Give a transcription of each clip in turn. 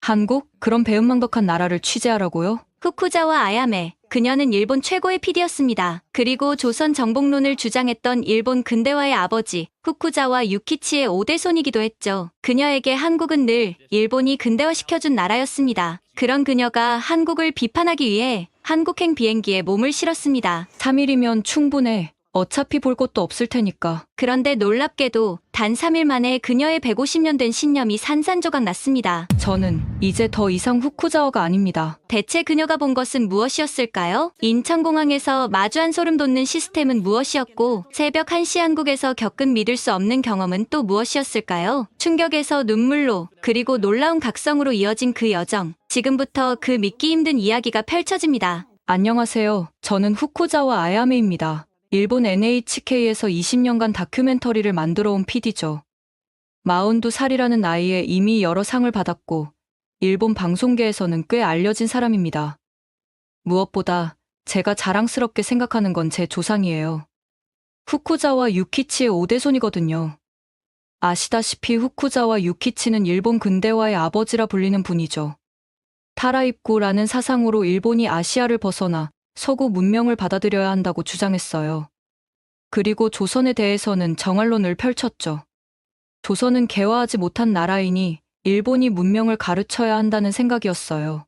한국? 그런 배은망덕한 나라를 취재하라고요? 후쿠자와 아야메. 그녀는 일본 최고의 PD였습니다. 그리고 조선 정복론을 주장했던 일본 근대화의 아버지 후쿠자와 유키치의 5대 손이기도 했죠. 그녀에게 한국은 늘 일본이 근대화시켜준 나라였습니다. 그런 그녀가 한국을 비판하기 위해 한국행 비행기에 몸을 실었습니다. 3일이면 충분해. 어차피 볼 것도 없을 테니까. 그런데 놀랍게도 단 3일 만에 그녀의 150년 된 신념이 산산조각 났습니다. 저는 이제 더 이상 후쿠자와가 아닙니다. 대체 그녀가 본 것은 무엇이었을까요? 인천공항에서 마주한 소름 돋는 시스템은 무엇이었고, 새벽 1시 한국에서 겪은 믿을 수 없는 경험은 또 무엇이었을까요? 충격에서 눈물로, 그리고 놀라운 각성으로 이어진 그 여정. 지금부터 그 믿기 힘든 이야기가 펼쳐집니다. 안녕하세요. 저는 후쿠자와 아야메입니다. 일본 NHK에서 20년간 다큐멘터리를 만들어 온 PD죠. 42살이라는 나이에 이미 여러 상을 받았고, 일본 방송계에서는 꽤 알려진 사람입니다. 무엇보다 제가 자랑스럽게 생각하는 건 제 조상이에요. 후쿠자와 유키치의 5대손이거든요. 아시다시피 후쿠자와 유키치는 일본 근대화의 아버지라 불리는 분이죠. 타라입구라는 사상으로 일본이 아시아를 벗어나 서구 문명을 받아들여야 한다고 주장했어요. 그리고 조선에 대해서는 정알론을 펼쳤죠. 조선은 개화하지 못한 나라이니 일본이 문명을 가르쳐야 한다는 생각이었어요.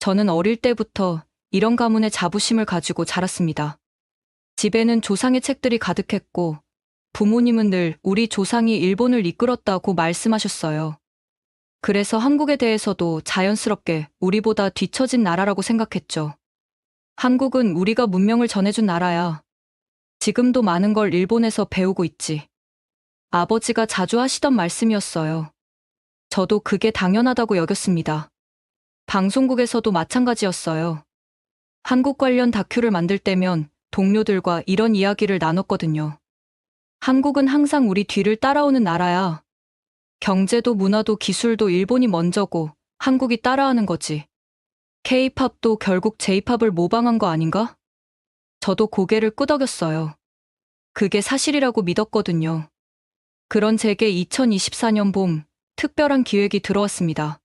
저는 어릴 때부터 이런 가문의 자부심을 가지고 자랐습니다. 집에는 조상의 책들이 가득했고 부모님은 늘 우리 조상이 일본을 이끌었다고 말씀하셨어요. 그래서 한국에 대해서도 자연스럽게 우리보다 뒤처진 나라라고 생각했죠. 한국은 우리가 문명을 전해준 나라야. 지금도 많은 걸 일본에서 배우고 있지. 아버지가 자주 하시던 말씀이었어요. 저도 그게 당연하다고 여겼습니다. 방송국에서도 마찬가지였어요. 한국 관련 다큐를 만들 때면 동료들과 이런 이야기를 나눴거든요. 한국은 항상 우리 뒤를 따라오는 나라야. 경제도 문화도 기술도 일본이 먼저고 한국이 따라하는 거지. K-팝도 결국 J-팝을 모방한 거 아닌가? 저도 고개를 끄덕였어요. 그게 사실이라고 믿었거든요. 그런 제게 2024년 봄 특별한 기획이 들어왔습니다.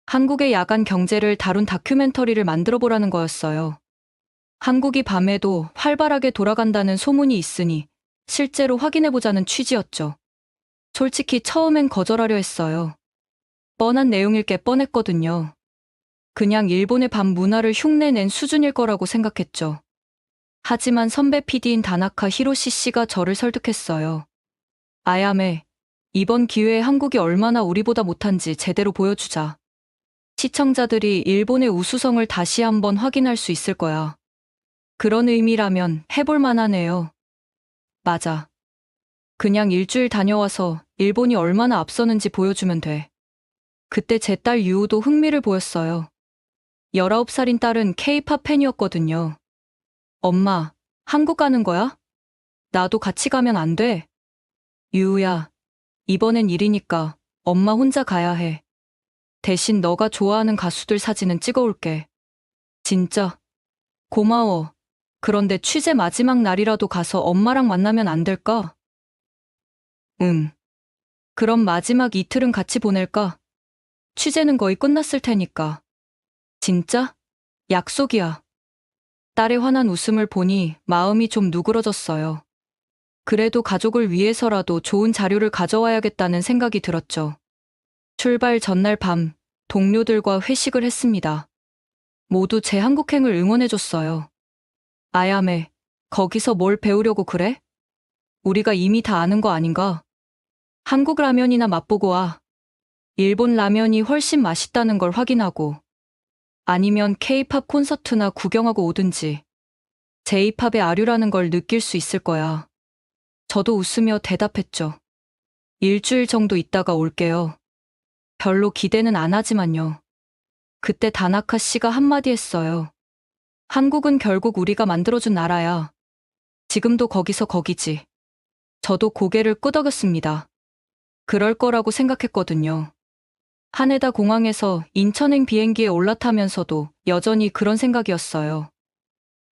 한국의 야간 경제를 다룬 다큐멘터리를 만들어보라는 거였어요. 한국이 밤에도 활발하게 돌아간다는 소문이 있으니 실제로 확인해보자는 취지였죠. 솔직히 처음엔 거절하려 했어요. 뻔한 내용일 게 뻔했거든요. 그냥 일본의 밤 문화를 흉내낸 수준일 거라고 생각했죠. 하지만 선배 PD인 다나카 히로시 씨가 저를 설득했어요. 아야메, 이번 기회에 한국이 얼마나 우리보다 못한지 제대로 보여주자. 시청자들이 일본의 우수성을 다시 한번 확인할 수 있을 거야. 그런 의미라면 해볼 만하네요. 맞아. 그냥 일주일 다녀와서 일본이 얼마나 앞서는지 보여주면 돼. 그때 제 딸 유우도 흥미를 보였어요. 19살인 딸은 K-팝 팬이었거든요. 엄마, 한국 가는 거야? 나도 같이 가면 안 돼? 유우야, 이번엔 일이니까 엄마 혼자 가야 해. 대신 너가 좋아하는 가수들 사진은 찍어올게. 진짜? 고마워. 그런데 취재 마지막 날이라도 가서 엄마랑 만나면 안 될까? 응. 그럼 마지막 이틀은 같이 보낼까? 취재는 거의 끝났을 테니까. 진짜? 약속이야. 딸의 환한 웃음을 보니 마음이 좀 누그러졌어요. 그래도 가족을 위해서라도 좋은 자료를 가져와야겠다는 생각이 들었죠. 출발 전날 밤, 동료들과 회식을 했습니다. 모두 제 한국행을 응원해줬어요. 아야메, 거기서 뭘 배우려고 그래? 우리가 이미 다 아는 거 아닌가? 한국 라면이나 맛보고 와. 일본 라면이 훨씬 맛있다는 걸 확인하고, 아니면 K-팝 콘서트나 구경하고 오든지, J-팝의 아류라는 걸 느낄 수 있을 거야. 저도 웃으며 대답했죠. 일주일 정도 있다가 올게요. 별로 기대는 안 하지만요. 그때 다나카 씨가 한마디 했어요. 한국은 결국 우리가 만들어준 나라야. 지금도 거기서 거기지. 저도 고개를 끄덕였습니다. 그럴 거라고 생각했거든요. 하네다 공항에서 인천행 비행기에 올라타면서도 여전히 그런 생각이었어요.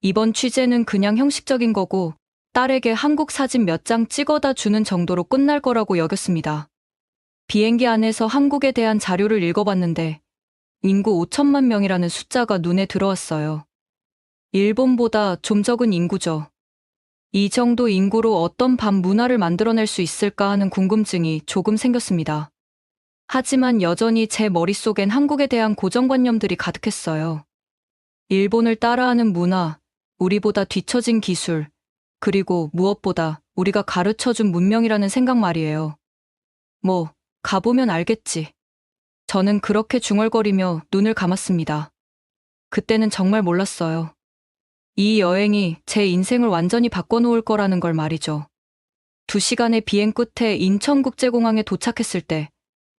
이번 취재는 그냥 형식적인 거고 딸에게 한국 사진 몇 장 찍어다 주는 정도로 끝날 거라고 여겼습니다. 비행기 안에서 한국에 대한 자료를 읽어봤는데 인구 5천만 명이라는 숫자가 눈에 들어왔어요. 일본보다 좀 적은 인구죠. 이 정도 인구로 어떤 밤 문화를 만들어낼 수 있을까 하는 궁금증이 조금 생겼습니다. 하지만 여전히 제 머릿속엔 한국에 대한 고정관념들이 가득했어요. 일본을 따라하는 문화, 우리보다 뒤처진 기술, 그리고 무엇보다 우리가 가르쳐준 문명이라는 생각 말이에요. 뭐, 가보면 알겠지. 저는 그렇게 중얼거리며 눈을 감았습니다. 그때는 정말 몰랐어요. 이 여행이 제 인생을 완전히 바꿔놓을 거라는 걸 말이죠. 2시간의 비행 끝에 인천국제공항에 도착했을 때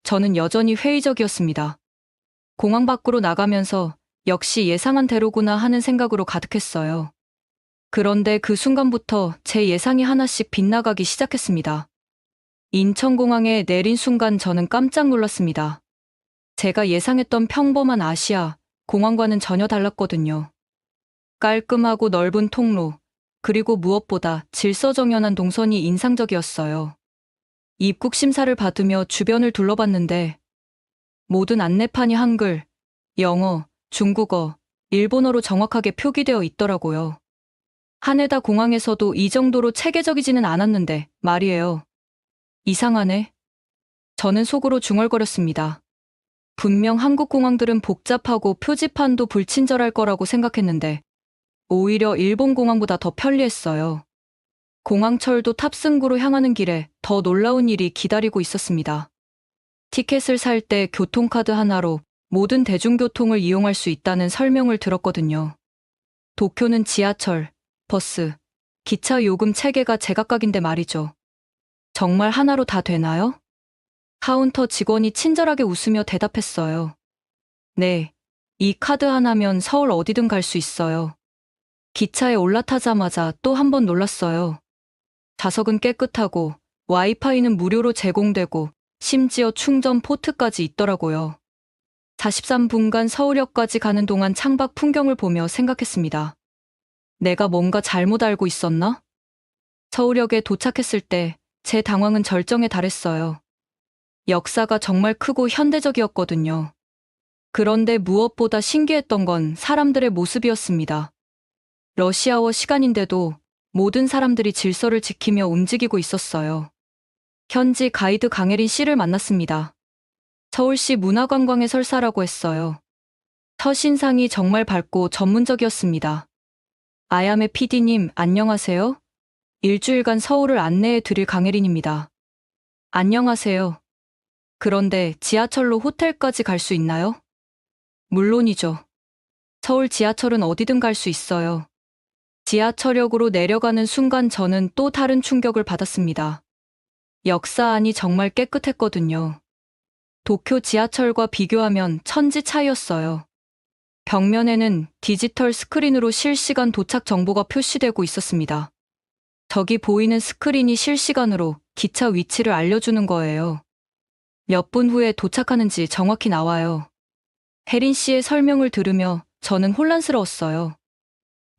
저는 여전히 회의적이었습니다. 공항 밖으로 나가면서 역시 예상한 대로구나 하는 생각으로 가득했어요. 그런데 그 순간부터 제 예상이 하나씩 빗나가기 시작했습니다. 인천공항에 내린 순간 저는 깜짝 놀랐습니다. 제가 예상했던 평범한 아시아 공항과는 전혀 달랐거든요. 깔끔하고 넓은 통로, 그리고 무엇보다 질서정연한 동선이 인상적이었어요. 입국 심사를 받으며 주변을 둘러봤는데 모든 안내판이 한글, 영어, 중국어, 일본어로 정확하게 표기되어 있더라고요. 하네다 공항에서도 이 정도로 체계적이지는 않았는데 말이에요. 이상하네. 저는 속으로 중얼거렸습니다. 분명 한국 공항들은 복잡하고 표지판도 불친절할 거라고 생각했는데 오히려 일본 공항보다 더 편리했어요. 공항철도 탑승구로 향하는 길에 더 놀라운 일이 기다리고 있었습니다. 티켓을 살 때 교통카드 하나로 모든 대중교통을 이용할 수 있다는 설명을 들었거든요. 도쿄는 지하철, 버스, 기차 요금 체계가 제각각인데 말이죠. 정말 하나로 다 되나요? 카운터 직원이 친절하게 웃으며 대답했어요. 네, 이 카드 하나면 서울 어디든 갈 수 있어요. 기차에 올라타자마자 또 한 번 놀랐어요. 좌석은 깨끗하고 와이파이는 무료로 제공되고 심지어 충전 포트까지 있더라고요. 43분간 서울역까지 가는 동안 창밖 풍경을 보며 생각했습니다. 내가 뭔가 잘못 알고 있었나? 서울역에 도착했을 때 제 당황은 절정에 달했어요. 역사가 정말 크고 현대적이었거든요. 그런데 무엇보다 신기했던 건 사람들의 모습이었습니다. 러시아워 시간인데도 모든 사람들이 질서를 지키며 움직이고 있었어요. 현지 가이드 강혜린 씨를 만났습니다. 서울시 문화관광의 설사라고 했어요. 첫인상이 정말 밝고 전문적이었습니다. 아야메 PD님, 안녕하세요. 일주일간 서울을 안내해 드릴 강혜린입니다. 안녕하세요. 그런데 지하철로 호텔까지 갈 수 있나요? 물론이죠. 서울 지하철은 어디든 갈 수 있어요. 지하철역으로 내려가는 순간 저는 또 다른 충격을 받았습니다. 역사 안이 정말 깨끗했거든요. 도쿄 지하철과 비교하면 천지 차이였어요. 벽면에는 디지털 스크린으로 실시간 도착 정보가 표시되고 있었습니다. 저기 보이는 스크린이 실시간으로 기차 위치를 알려주는 거예요. 몇 분 후에 도착하는지 정확히 나와요. 혜린 씨의 설명을 들으며 저는 혼란스러웠어요.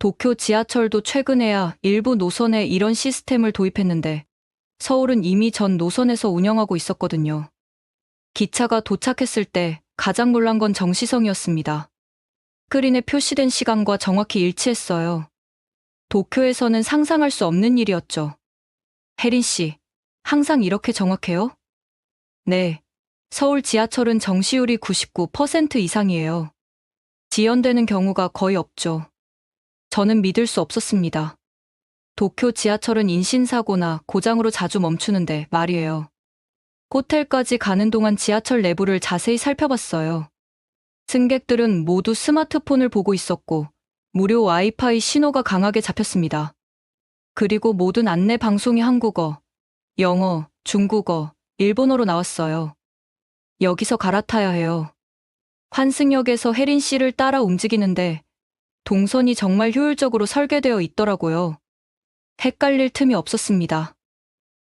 도쿄 지하철도 최근에야 일부 노선에 이런 시스템을 도입했는데 서울은 이미 전 노선에서 운영하고 있었거든요. 기차가 도착했을 때 가장 놀란 건 정시성이었습니다. 스크린에 표시된 시간과 정확히 일치했어요. 도쿄에서는 상상할 수 없는 일이었죠. 혜린 씨, 항상 이렇게 정확해요? 네. 서울 지하철은 정시율이 99% 이상이에요. 지연되는 경우가 거의 없죠. 저는 믿을 수 없었습니다. 도쿄 지하철은 인신사고나 고장으로 자주 멈추는데 말이에요. 호텔까지 가는 동안 지하철 내부를 자세히 살펴봤어요. 승객들은 모두 스마트폰을 보고 있었고 무료 와이파이 신호가 강하게 잡혔습니다. 그리고 모든 안내 방송이 한국어, 영어, 중국어, 일본어로 나왔어요. 여기서 갈아타야 해요. 환승역에서 혜린 씨를 따라 움직이는데 동선이 정말 효율적으로 설계되어 있더라고요. 헷갈릴 틈이 없었습니다.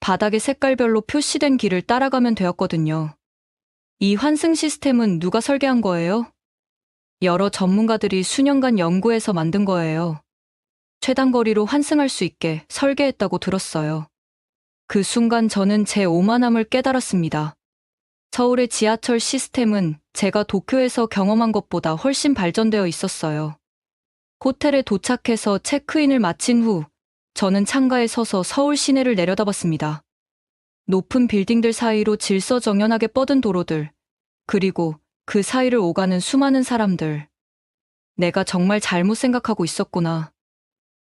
바닥에 색깔별로 표시된 길을 따라가면 되었거든요. 이 환승 시스템은 누가 설계한 거예요? 여러 전문가들이 수년간 연구해서 만든 거예요. 최단 거리로 환승할 수 있게 설계했다고 들었어요. 그 순간 저는 제 오만함을 깨달았습니다. 서울의 지하철 시스템은 제가 도쿄에서 경험한 것보다 훨씬 발전되어 있었어요. 호텔에 도착해서 체크인을 마친 후 저는 창가에 서서 서울 시내를 내려다봤습니다. 높은 빌딩들 사이로 질서정연하게 뻗은 도로들, 그리고 그 사이를 오가는 수많은 사람들. 내가 정말 잘못 생각하고 있었구나.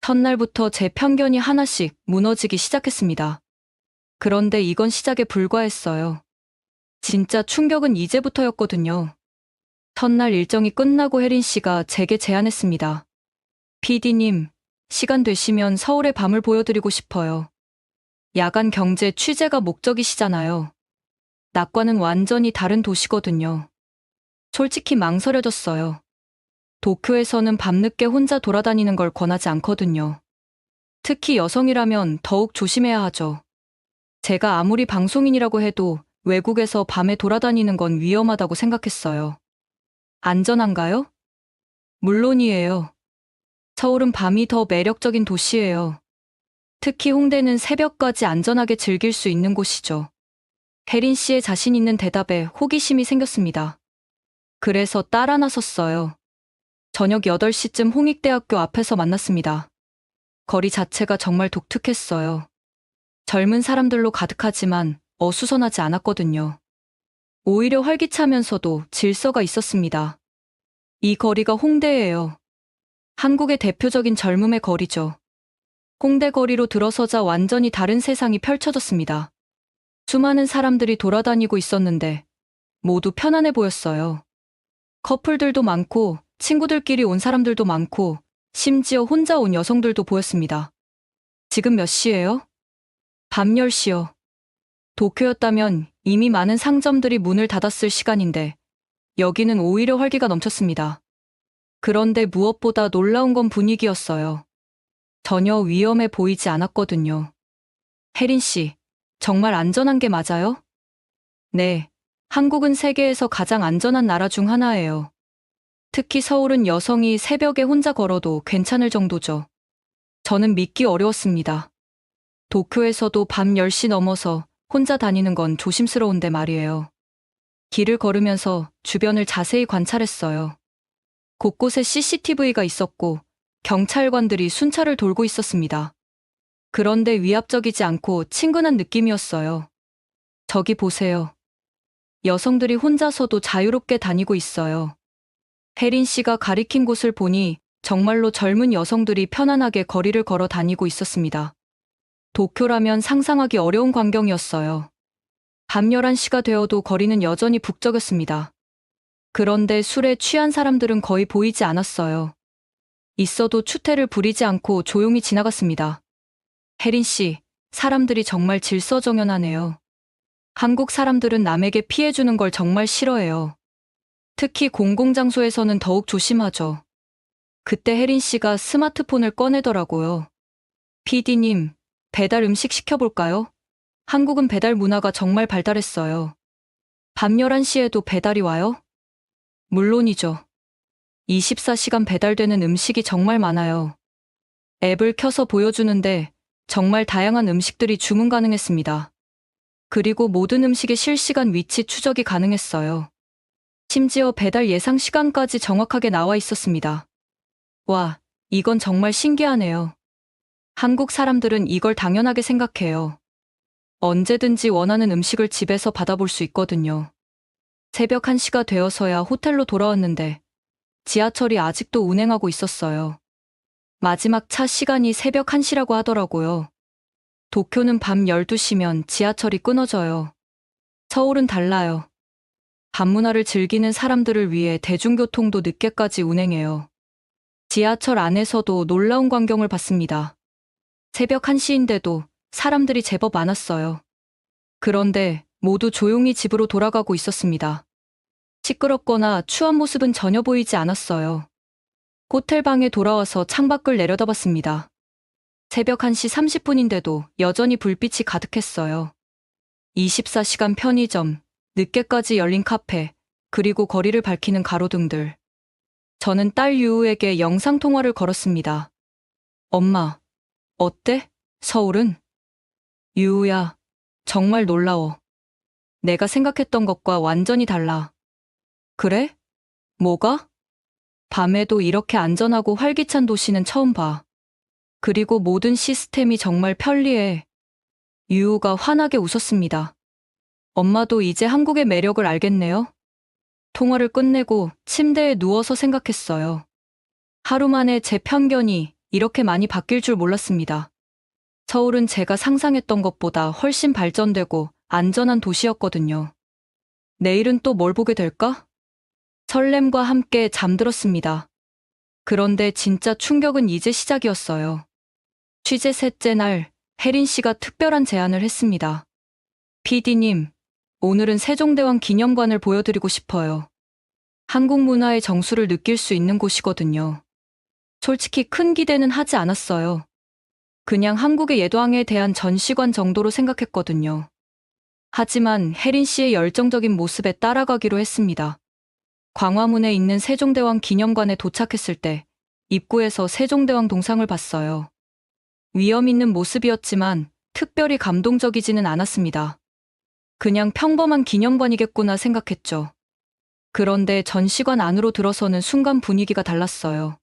첫날부터 제 편견이 하나씩 무너지기 시작했습니다. 그런데 이건 시작에 불과했어요. 진짜 충격은 이제부터였거든요. 첫날 일정이 끝나고 혜린 씨가 제게 제안했습니다. PD님, 시간 되시면 서울의 밤을 보여드리고 싶어요. 야간 경제 취재가 목적이시잖아요. 낮과는 완전히 다른 도시거든요. 솔직히 망설여졌어요. 도쿄에서는 밤늦게 혼자 돌아다니는 걸 권하지 않거든요. 특히 여성이라면 더욱 조심해야 하죠. 제가 아무리 방송인이라고 해도 외국에서 밤에 돌아다니는 건 위험하다고 생각했어요. 안전한가요? 물론이에요. 서울은 밤이 더 매력적인 도시예요. 특히 홍대는 새벽까지 안전하게 즐길 수 있는 곳이죠. 혜린 씨의 자신 있는 대답에 호기심이 생겼습니다. 그래서 따라 나섰어요. 저녁 8시쯤 홍익대학교 앞에서 만났습니다. 거리 자체가 정말 독특했어요. 젊은 사람들로 가득하지만 어수선하지 않았거든요. 오히려 활기차면서도 질서가 있었습니다. 이 거리가 홍대예요. 한국의 대표적인 젊음의 거리죠. 홍대 거리로 들어서자 완전히 다른 세상이 펼쳐졌습니다. 수많은 사람들이 돌아다니고 있었는데 모두 편안해 보였어요. 커플들도 많고 친구들끼리 온 사람들도 많고 심지어 혼자 온 여성들도 보였습니다. 지금 몇 시예요? 밤 10시요. 도쿄였다면 이미 많은 상점들이 문을 닫았을 시간인데 여기는 오히려 활기가 넘쳤습니다. 그런데 무엇보다 놀라운 건 분위기였어요. 전혀 위험해 보이지 않았거든요. 혜린 씨, 정말 안전한 게 맞아요? 네, 한국은 세계에서 가장 안전한 나라 중 하나예요. 특히 서울은 여성이 새벽에 혼자 걸어도 괜찮을 정도죠. 저는 믿기 어려웠습니다. 도쿄에서도 밤 10시 넘어서 혼자 다니는 건 조심스러운데 말이에요. 길을 걸으면서 주변을 자세히 관찰했어요. 곳곳에 CCTV가 있었고 경찰관들이 순찰을 돌고 있었습니다. 그런데 위압적이지 않고 친근한 느낌이었어요. 저기 보세요. 여성들이 혼자서도 자유롭게 다니고 있어요. 혜린 씨가 가리킨 곳을 보니 정말로 젊은 여성들이 편안하게 거리를 걸어 다니고 있었습니다. 도쿄라면 상상하기 어려운 광경이었어요. 밤 11시가 되어도 거리는 여전히 북적였습니다. 그런데 술에 취한 사람들은 거의 보이지 않았어요. 있어도 추태를 부리지 않고 조용히 지나갔습니다. 혜린 씨, 사람들이 정말 질서정연하네요. 한국 사람들은 남에게 피해주는 걸 정말 싫어해요. 특히 공공장소에서는 더욱 조심하죠. 그때 혜린 씨가 스마트폰을 꺼내더라고요. PD님, 배달 음식 시켜볼까요? 한국은 배달 문화가 정말 발달했어요. 밤 11시에도 배달이 와요? 물론이죠. 24시간 배달되는 음식이 정말 많아요. 앱을 켜서 보여주는데 정말 다양한 음식들이 주문 가능했습니다. 그리고 모든 음식의 실시간 위치 추적이 가능했어요. 심지어 배달 예상 시간까지 정확하게 나와 있었습니다. 와, 이건 정말 신기하네요. 한국 사람들은 이걸 당연하게 생각해요. 언제든지 원하는 음식을 집에서 받아볼 수 있거든요. 새벽 1시가 되어서야 호텔로 돌아왔는데 지하철이 아직도 운행하고 있었어요. 마지막 차 시간이 새벽 1시라고 하더라고요. 도쿄는 밤 12시면 지하철이 끊어져요. 서울은 달라요. 밤문화를 즐기는 사람들을 위해 대중교통도 늦게까지 운행해요. 지하철 안에서도 놀라운 광경을 봤습니다. 새벽 1시인데도 사람들이 제법 많았어요. 그런데 모두 조용히 집으로 돌아가고 있었습니다. 시끄럽거나 추한 모습은 전혀 보이지 않았어요. 호텔 방에 돌아와서 창밖을 내려다봤습니다. 새벽 1시 30분인데도 여전히 불빛이 가득했어요. 24시간 편의점, 늦게까지 열린 카페, 그리고 거리를 밝히는 가로등들. 저는 딸 유우에게 영상통화를 걸었습니다. 엄마, 어때? 서울은? 유우야, 정말 놀라워. 내가 생각했던 것과 완전히 달라. 그래? 뭐가? 밤에도 이렇게 안전하고 활기찬 도시는 처음 봐. 그리고 모든 시스템이 정말 편리해. 유우가 환하게 웃었습니다. 엄마도 이제 한국의 매력을 알겠네요. 통화를 끝내고 침대에 누워서 생각했어요. 하루 만에 제 편견이 이렇게 많이 바뀔 줄 몰랐습니다. 서울은 제가 상상했던 것보다 훨씬 발전되고 안전한 도시였거든요. 내일은 또 뭘 보게 될까? 설렘과 함께 잠들었습니다. 그런데 진짜 충격은 이제 시작이었어요. 취재 셋째 날, 혜린 씨가 특별한 제안을 했습니다. PD님, 오늘은 세종대왕 기념관을 보여드리고 싶어요. 한국 문화의 정수를 느낄 수 있는 곳이거든요. 솔직히 큰 기대는 하지 않았어요. 그냥 한국의 옛왕에 대한 전시관 정도로 생각했거든요. 하지만 혜린 씨의 열정적인 모습에 따라가기로 했습니다. 광화문에 있는 세종대왕 기념관에 도착했을 때 입구에서 세종대왕 동상을 봤어요. 위험 있는 모습이었지만 특별히 감동적이지는 않았습니다. 그냥 평범한 기념관이겠구나 생각했죠. 그런데 전시관 안으로 들어서는 순간 분위기가 달랐어요.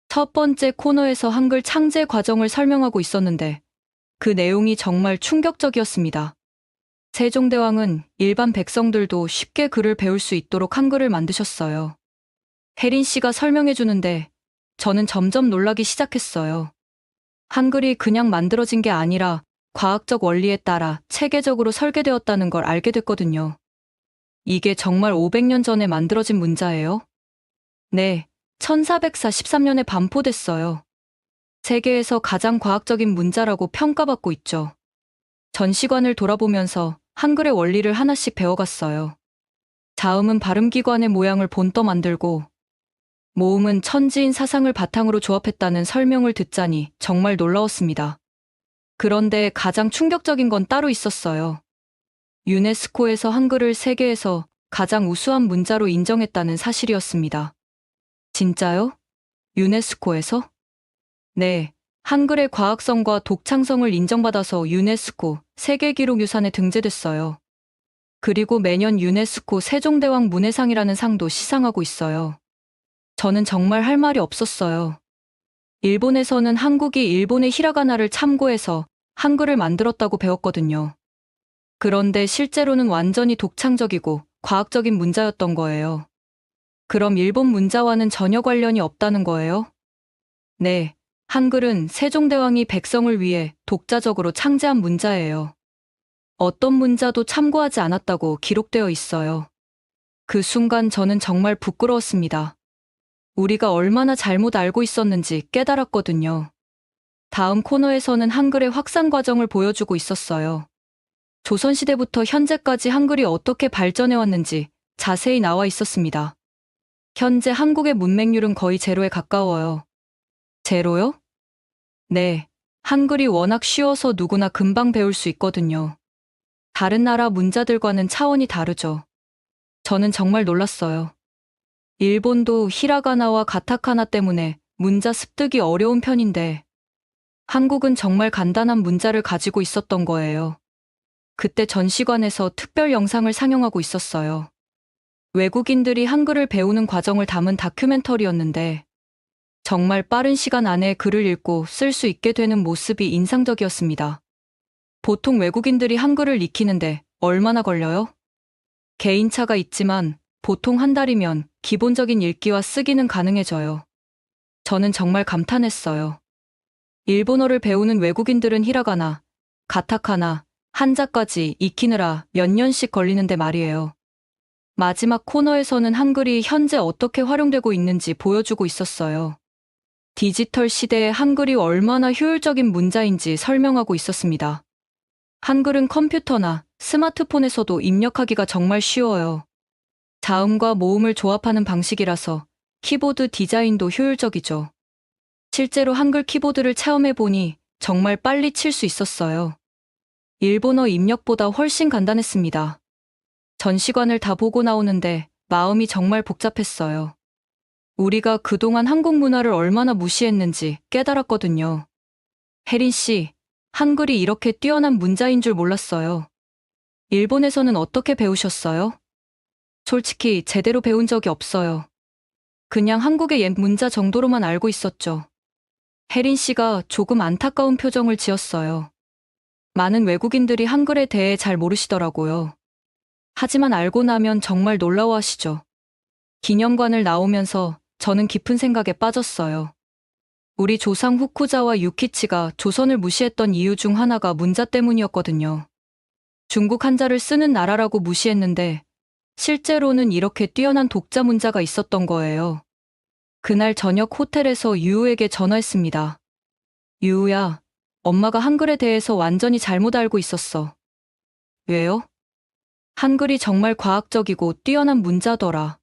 첫 번째 코너에서 한글 창제 과정을 설명하고 있었는데 그 내용이 정말 충격적이었습니다. 세종대왕은 일반 백성들도 쉽게 글을 배울 수 있도록 한글을 만드셨어요. 혜린 씨가 설명해 주는데 저는 점점 놀라기 시작했어요. 한글이 그냥 만들어진 게 아니라 과학적 원리에 따라 체계적으로 설계되었다는 걸 알게 됐거든요. 이게 정말 500년 전에 만들어진 문자예요? 네, 1443년에 반포됐어요. 세계에서 가장 과학적인 문자라고 평가받고 있죠. 전시관을 돌아보면서 한글의 원리를 하나씩 배워갔어요. 자음은 발음기관의 모양을 본떠 만들고, 모음은 천지인 사상을 바탕으로 조합했다는 설명을 듣자니 정말 놀라웠습니다. 그런데 가장 충격적인 건 따로 있었어요. 유네스코에서 한글을 세계에서 가장 우수한 문자로 인정했다는 사실이었습니다. 진짜요? 유네스코에서? 네, 한글의 과학성과 독창성을 인정받아서 유네스코 세계기록유산에 등재됐어요. 그리고 매년 유네스코 세종대왕 문해상이라는 상도 시상하고 있어요. 저는 정말 할 말이 없었어요. 일본에서는 한국이 일본의 히라가나를 참고해서 한글을 만들었다고 배웠거든요. 그런데 실제로는 완전히 독창적이고 과학적인 문자였던 거예요. 그럼 일본 문자와는 전혀 관련이 없다는 거예요? 네, 한글은 세종대왕이 백성을 위해 독자적으로 창제한 문자예요. 어떤 문자도 참고하지 않았다고 기록되어 있어요. 그 순간 저는 정말 부끄러웠습니다. 우리가 얼마나 잘못 알고 있었는지 깨달았거든요. 다음 코너에서는 한글의 확산 과정을 보여주고 있었어요. 조선시대부터 현재까지 한글이 어떻게 발전해왔는지 자세히 나와 있었습니다. 현재 한국의 문맹률은 거의 제로에 가까워요. 제로요? 네, 한글이 워낙 쉬워서 누구나 금방 배울 수 있거든요. 다른 나라 문자들과는 차원이 다르죠. 저는 정말 놀랐어요. 일본도 히라가나와 가타카나 때문에 문자 습득이 어려운 편인데 한국은 정말 간단한 문자를 가지고 있었던 거예요. 그때 전시관에서 특별 영상을 상영하고 있었어요. 외국인들이 한글을 배우는 과정을 담은 다큐멘터리였는데 정말 빠른 시간 안에 글을 읽고 쓸 수 있게 되는 모습이 인상적이었습니다. 보통 외국인들이 한글을 익히는데 얼마나 걸려요? 개인차가 있지만 보통 한 달이면 기본적인 읽기와 쓰기는 가능해져요. 저는 정말 감탄했어요. 일본어를 배우는 외국인들은 히라가나, 가타카나, 한자까지 익히느라 몇 년씩 걸리는데 말이에요. 마지막 코너에서는 한글이 현재 어떻게 활용되고 있는지 보여주고 있었어요. 디지털 시대에 한글이 얼마나 효율적인 문자인지 설명하고 있었습니다. 한글은 컴퓨터나 스마트폰에서도 입력하기가 정말 쉬워요. 자음과 모음을 조합하는 방식이라서 키보드 디자인도 효율적이죠. 실제로 한글 키보드를 체험해보니 정말 빨리 칠 수 있었어요. 일본어 입력보다 훨씬 간단했습니다. 전시관을 다 보고 나오는데 마음이 정말 복잡했어요. 우리가 그동안 한국 문화를 얼마나 무시했는지 깨달았거든요. 혜린 씨, 한글이 이렇게 뛰어난 문자인 줄 몰랐어요. 일본에서는 어떻게 배우셨어요? 솔직히 제대로 배운 적이 없어요. 그냥 한국의 옛 문자 정도로만 알고 있었죠. 혜린 씨가 조금 안타까운 표정을 지었어요. 많은 외국인들이 한글에 대해 잘 모르시더라고요. 하지만 알고 나면 정말 놀라워하시죠. 기념관을 나오면서 저는 깊은 생각에 빠졌어요. 우리 조상 후쿠자와 유키치가 조선을 무시했던 이유 중 하나가 문자 때문이었거든요. 중국 한자를 쓰는 나라라고 무시했는데 실제로는 이렇게 뛰어난 독자 문자가 있었던 거예요. 그날 저녁 호텔에서 유우에게 전화했습니다. 유우야, 엄마가 한글에 대해서 완전히 잘못 알고 있었어. 왜요? 한글이 정말 과학적이고 뛰어난 문자더라.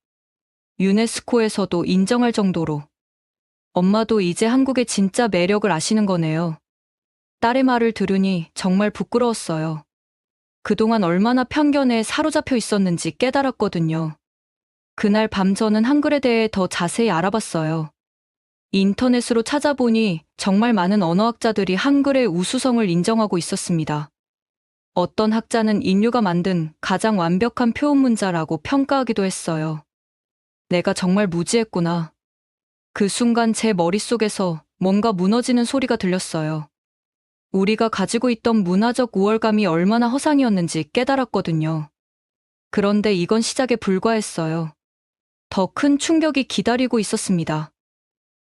유네스코에서도 인정할 정도로. 엄마도 이제 한국의 진짜 매력을 아시는 거네요. 딸의 말을 들으니 정말 부끄러웠어요. 그동안 얼마나 편견에 사로잡혀 있었는지 깨달았거든요. 그날 밤 저는 한글에 대해 더 자세히 알아봤어요. 인터넷으로 찾아보니 정말 많은 언어학자들이 한글의 우수성을 인정하고 있었습니다. 어떤 학자는 인류가 만든 가장 완벽한 표현 문자라고 평가하기도 했어요. 내가 정말 무지했구나. 그 순간 제 머릿속에서 뭔가 무너지는 소리가 들렸어요. 우리가 가지고 있던 문화적 우월감이 얼마나 허상이었는지 깨달았거든요. 그런데 이건 시작에 불과했어요. 더 큰 충격이 기다리고 있었습니다.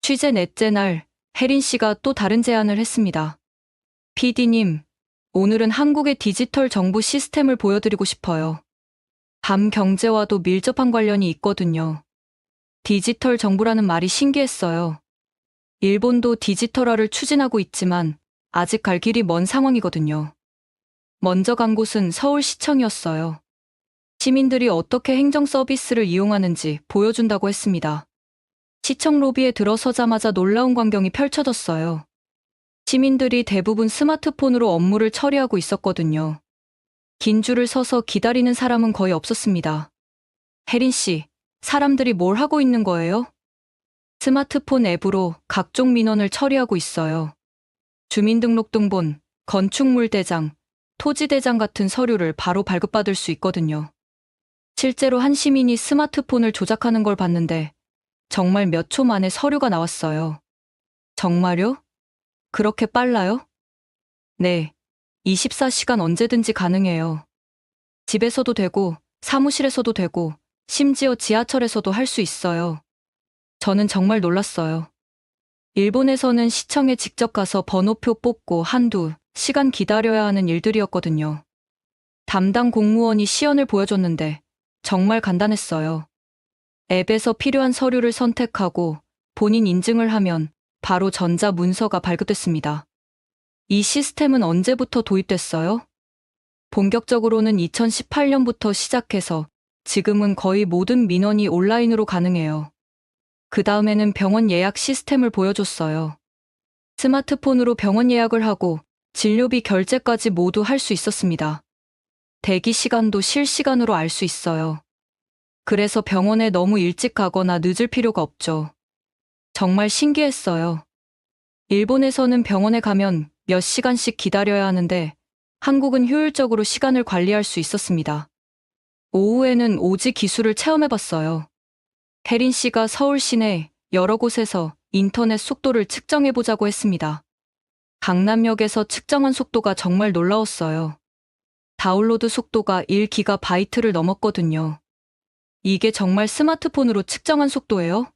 취재 넷째 날, 혜린 씨가 또 다른 제안을 했습니다. PD님, 오늘은 한국의 디지털 정부 시스템을 보여드리고 싶어요. 밤 경제와도 밀접한 관련이 있거든요. 디지털 정부라는 말이 신기했어요. 일본도 디지털화를 추진하고 있지만 아직 갈 길이 먼 상황이거든요. 먼저 간 곳은 서울시청이었어요. 시민들이 어떻게 행정 서비스를 이용하는지 보여준다고 했습니다. 시청 로비에 들어서자마자 놀라운 광경이 펼쳐졌어요. 시민들이 대부분 스마트폰으로 업무를 처리하고 있었거든요. 긴 줄을 서서 기다리는 사람은 거의 없었습니다. 혜린 씨, 사람들이 뭘 하고 있는 거예요? 스마트폰 앱으로 각종 민원을 처리하고 있어요. 주민등록등본, 건축물대장, 토지대장 같은 서류를 바로 발급받을 수 있거든요. 실제로 한 시민이 스마트폰을 조작하는 걸 봤는데 정말 몇 초 만에 서류가 나왔어요. 정말요? 그렇게 빨라요? 네, 24시간 언제든지 가능해요. 집에서도 되고, 사무실에서도 되고, 심지어 지하철에서도 할 수 있어요. 저는 정말 놀랐어요. 일본에서는 시청에 직접 가서 번호표 뽑고 한두 시간 기다려야 하는 일들이었거든요. 담당 공무원이 시연을 보여줬는데 정말 간단했어요. 앱에서 필요한 서류를 선택하고 본인 인증을 하면 바로 전자 문서가 발급됐습니다. 이 시스템은 언제부터 도입됐어요? 본격적으로는 2018년부터 시작해서 지금은 거의 모든 민원이 온라인으로 가능해요. 그 다음에는 병원 예약 시스템을 보여줬어요. 스마트폰으로 병원 예약을 하고 진료비 결제까지 모두 할 수 있었습니다. 대기 시간도 실시간으로 알 수 있어요. 그래서 병원에 너무 일찍 가거나 늦을 필요가 없죠. 정말 신기했어요. 일본에서는 병원에 가면 몇 시간씩 기다려야 하는데 한국은 효율적으로 시간을 관리할 수 있었습니다. 오후에는 오지 기술을 체험해봤어요. 혜린 씨가 서울 시내 여러 곳에서 인터넷 속도를 측정해보자고 했습니다. 강남역에서 측정한 속도가 정말 놀라웠어요. 다운로드 속도가 1GB를 넘었거든요. 이게 정말 스마트폰으로 측정한 속도예요?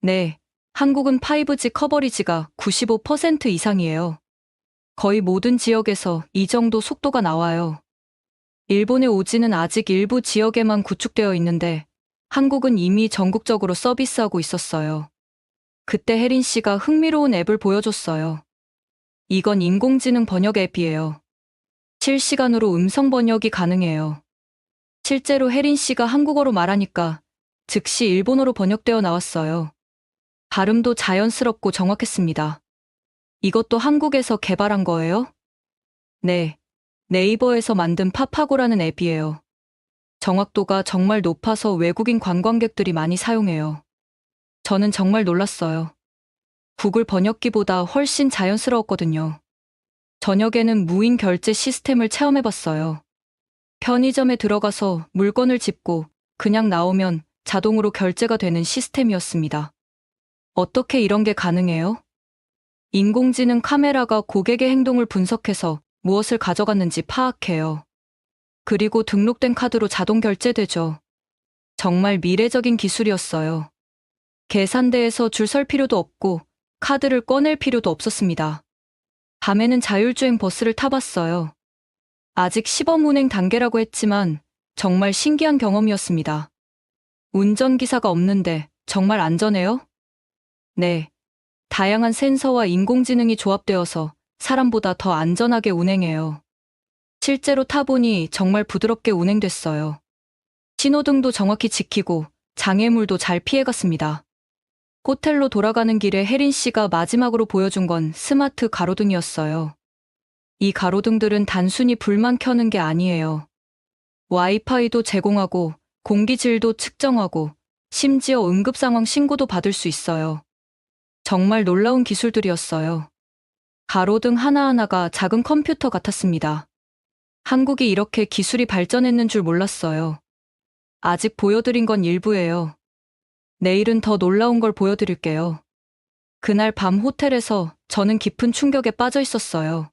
네, 한국은 5G 커버리지가 95% 이상이에요. 거의 모든 지역에서 이 정도 속도가 나와요. 일본의 오지는 아직 일부 지역에만 구축되어 있는데 한국은 이미 전국적으로 서비스하고 있었어요. 그때 혜린 씨가 흥미로운 앱을 보여줬어요. 이건 인공지능 번역 앱이에요. 실시간으로 음성 번역이 가능해요. 실제로 혜린 씨가 한국어로 말하니까 즉시 일본어로 번역되어 나왔어요. 발음도 자연스럽고 정확했습니다. 이것도 한국에서 개발한 거예요? 네, 네이버에서 만든 파파고라는 앱이에요. 정확도가 정말 높아서 외국인 관광객들이 많이 사용해요. 저는 정말 놀랐어요. 구글 번역기보다 훨씬 자연스러웠거든요. 저녁에는 무인 결제 시스템을 체험해봤어요. 편의점에 들어가서 물건을 집고 그냥 나오면 자동으로 결제가 되는 시스템이었습니다. 어떻게 이런 게 가능해요? 인공지능 카메라가 고객의 행동을 분석해서 무엇을 가져갔는지 파악해요. 그리고 등록된 카드로 자동 결제되죠. 정말 미래적인 기술이었어요. 계산대에서 줄 설 필요도 없고 카드를 꺼낼 필요도 없었습니다. 밤에는 자율주행 버스를 타봤어요. 아직 시범 운행 단계라고 했지만 정말 신기한 경험이었습니다. 운전기사가 없는데 정말 안전해요? 네. 다양한 센서와 인공지능이 조합되어서 사람보다 더 안전하게 운행해요. 실제로 타보니 정말 부드럽게 운행됐어요. 신호등도 정확히 지키고 장애물도 잘 피해갔습니다. 호텔로 돌아가는 길에 혜린 씨가 마지막으로 보여준 건 스마트 가로등이었어요. 이 가로등들은 단순히 불만 켜는 게 아니에요. 와이파이도 제공하고 공기질도 측정하고 심지어 응급 상황 신고도 받을 수 있어요. 정말 놀라운 기술들이었어요. 가로등 하나하나가 작은 컴퓨터 같았습니다. 한국이 이렇게 기술이 발전했는 줄 몰랐어요. 아직 보여드린 건 일부예요. 내일은 더 놀라운 걸 보여드릴게요. 그날 밤 호텔에서 저는 깊은 충격에 빠져 있었어요.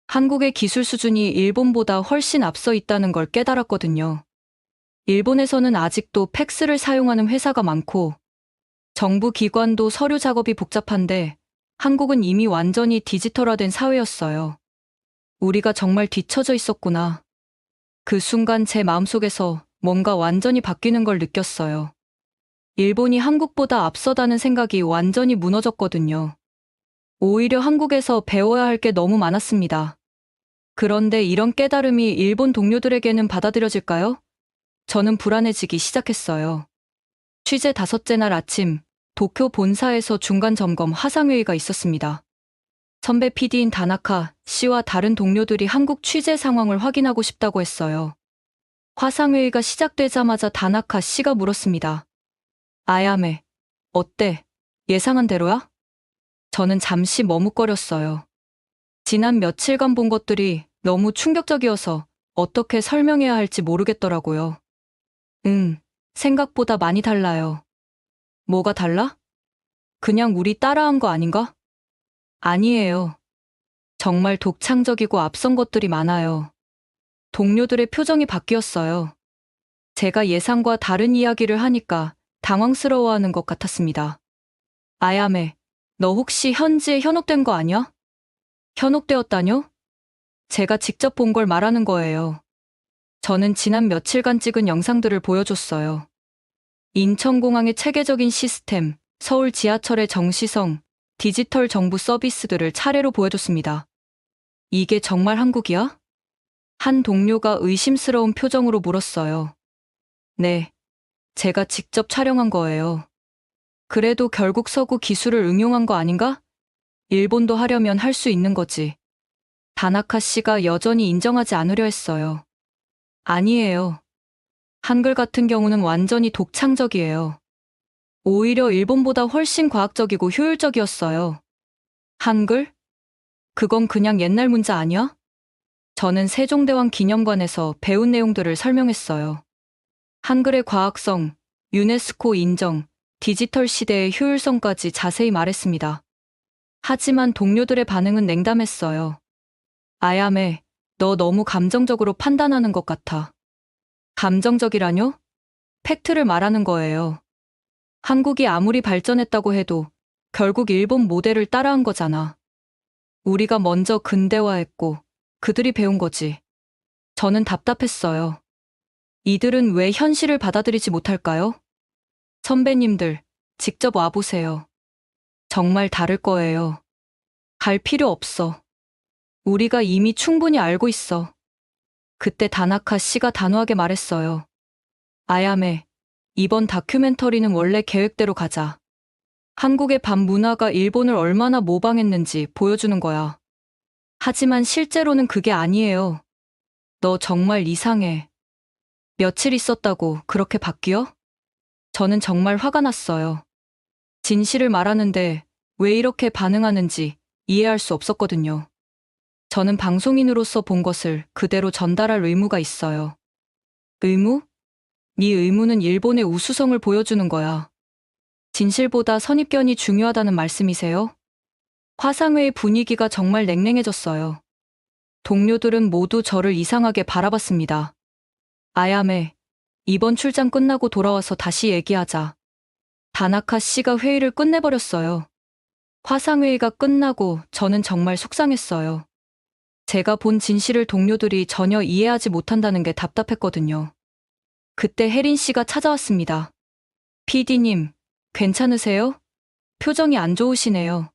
한국의 기술 수준이 일본보다 훨씬 앞서 있다는 걸 깨달았거든요. 일본에서는 아직도 팩스를 사용하는 회사가 많고 정부 기관도 서류 작업이 복잡한데 한국은 이미 완전히 디지털화된 사회였어요. 우리가 정말 뒤처져 있었구나. 그 순간 제 마음속에서 뭔가 완전히 바뀌는 걸 느꼈어요. 일본이 한국보다 앞서다는 생각이 완전히 무너졌거든요. 오히려 한국에서 배워야 할 게 너무 많았습니다. 그런데 이런 깨달음이 일본 동료들에게는 받아들여질까요? 저는 불안해지기 시작했어요. 취재 5째 날 아침, 도쿄 본사에서 중간 점검 화상회의가 있었습니다. 선배 PD인 다나카 씨와 다른 동료들이 한국 취재 상황을 확인하고 싶다고 했어요. 화상회의가 시작되자마자 다나카 씨가 물었습니다. 아야메, 어때? 예상한 대로야? 저는 잠시 머뭇거렸어요. 지난 며칠간 본 것들이 너무 충격적이어서 어떻게 설명해야 할지 모르겠더라고요. 생각보다 많이 달라요. 뭐가 달라? 그냥 우리 따라한 거 아닌가? 아니에요. 정말 독창적이고 앞선 것들이 많아요. 동료들의 표정이 바뀌었어요. 제가 예상과 다른 이야기를 하니까 당황스러워하는 것 같았습니다. 아야메, 너 혹시 현지에 현혹된 거 아니야? 현혹되었다뇨? 제가 직접 본 걸 말하는 거예요. 저는 지난 며칠간 찍은 영상들을 보여줬어요. 인천공항의 체계적인 시스템, 서울 지하철의 정시성, 디지털 정부 서비스들을 차례로 보여줬습니다. 이게 정말 한국이야? 한 동료가 의심스러운 표정으로 물었어요. 네, 제가 직접 촬영한 거예요. 그래도 결국 서구 기술을 응용한 거 아닌가? 일본도 하려면 할 수 있는 거지. 다나카 씨가 여전히 인정하지 않으려 했어요. 아니에요. 한글 같은 경우는 완전히 독창적이에요. 오히려 일본보다 훨씬 과학적이고 효율적이었어요. 한글? 그건 그냥 옛날 문자 아니야? 저는 세종대왕 기념관에서 배운 내용들을 설명했어요. 한글의 과학성, 유네스코 인정, 디지털 시대의 효율성까지 자세히 말했습니다. 하지만 동료들의 반응은 냉담했어요. 아야메, 너 너무 감정적으로 판단하는 것 같아. 감정적이라뇨? 팩트를 말하는 거예요. 한국이 아무리 발전했다고 해도 결국 일본 모델을 따라한 거잖아. 우리가 먼저 근대화했고 그들이 배운 거지. 저는 답답했어요. 이들은 왜 현실을 받아들이지 못할까요? 선배님들, 직접 와보세요. 정말 다를 거예요. 갈 필요 없어. 우리가 이미 충분히 알고 있어. 그때 다나카 씨가 단호하게 말했어요. 아야메, 이번 다큐멘터리는 원래 계획대로 가자. 한국의 밤 문화가 일본을 얼마나 모방했는지 보여주는 거야. 하지만 실제로는 그게 아니에요. 너 정말 이상해. 며칠 있었다고 그렇게 바뀌어? 저는 정말 화가 났어요. 진실을 말하는데 왜 이렇게 반응하는지 이해할 수 없었거든요. 저는 방송인으로서 본 것을 그대로 전달할 의무가 있어요. 의무? 네 의무는 일본의 우수성을 보여주는 거야. 진실보다 선입견이 중요하다는 말씀이세요? 화상회의 분위기가 정말 냉랭해졌어요. 동료들은 모두 저를 이상하게 바라봤습니다. 아야메, 이번 출장 끝나고 돌아와서 다시 얘기하자. 다나카 씨가 회의를 끝내버렸어요. 화상회의가 끝나고 저는 정말 속상했어요. 제가 본 진실을 동료들이 전혀 이해하지 못한다는 게 답답했거든요. 그때 혜린 씨가 찾아왔습니다. PD님, 괜찮으세요? 표정이 안 좋으시네요.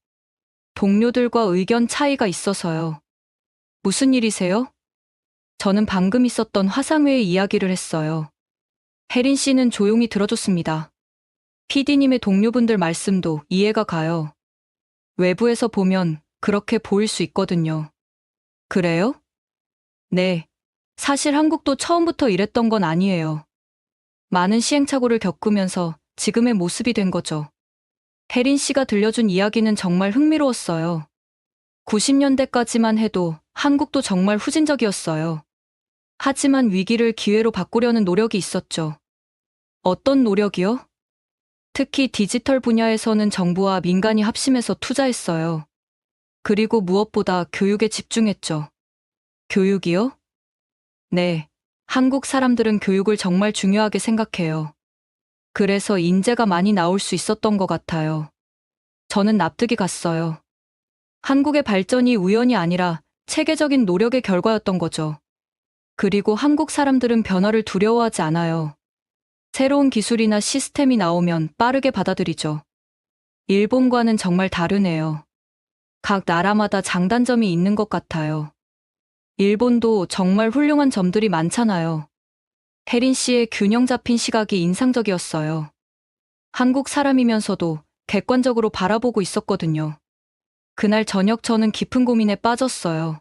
동료들과 의견 차이가 있어서요. 무슨 일이세요? 저는 방금 있었던 화상회의 이야기를 했어요. 혜린 씨는 조용히 들어줬습니다. PD님의 동료분들 말씀도 이해가 가요. 외부에서 보면 그렇게 보일 수 있거든요. 그래요? 네. 사실 한국도 처음부터 이랬던 건 아니에요. 많은 시행착오를 겪으면서 지금의 모습이 된 거죠. 혜린 씨가 들려준 이야기는 정말 흥미로웠어요. 90년대까지만 해도 한국도 정말 후진적이었어요. 하지만 위기를 기회로 바꾸려는 노력이 있었죠. 어떤 노력이요? 특히 디지털 분야에서는 정부와 민간이 합심해서 투자했어요. 그리고 무엇보다 교육에 집중했죠. 교육이요? 네. 한국 사람들은 교육을 정말 중요하게 생각해요. 그래서 인재가 많이 나올 수 있었던 것 같아요. 저는 납득이 갔어요. 한국의 발전이 우연이 아니라 체계적인 노력의 결과였던 거죠. 그리고 한국 사람들은 변화를 두려워하지 않아요. 새로운 기술이나 시스템이 나오면 빠르게 받아들이죠. 일본과는 정말 다르네요. 각 나라마다 장단점이 있는 것 같아요. 일본도 정말 훌륭한 점들이 많잖아요. 혜린 씨의 균형 잡힌 시각이 인상적이었어요. 한국 사람이면서도 객관적으로 바라보고 있었거든요. 그날 저녁 저는 깊은 고민에 빠졌어요.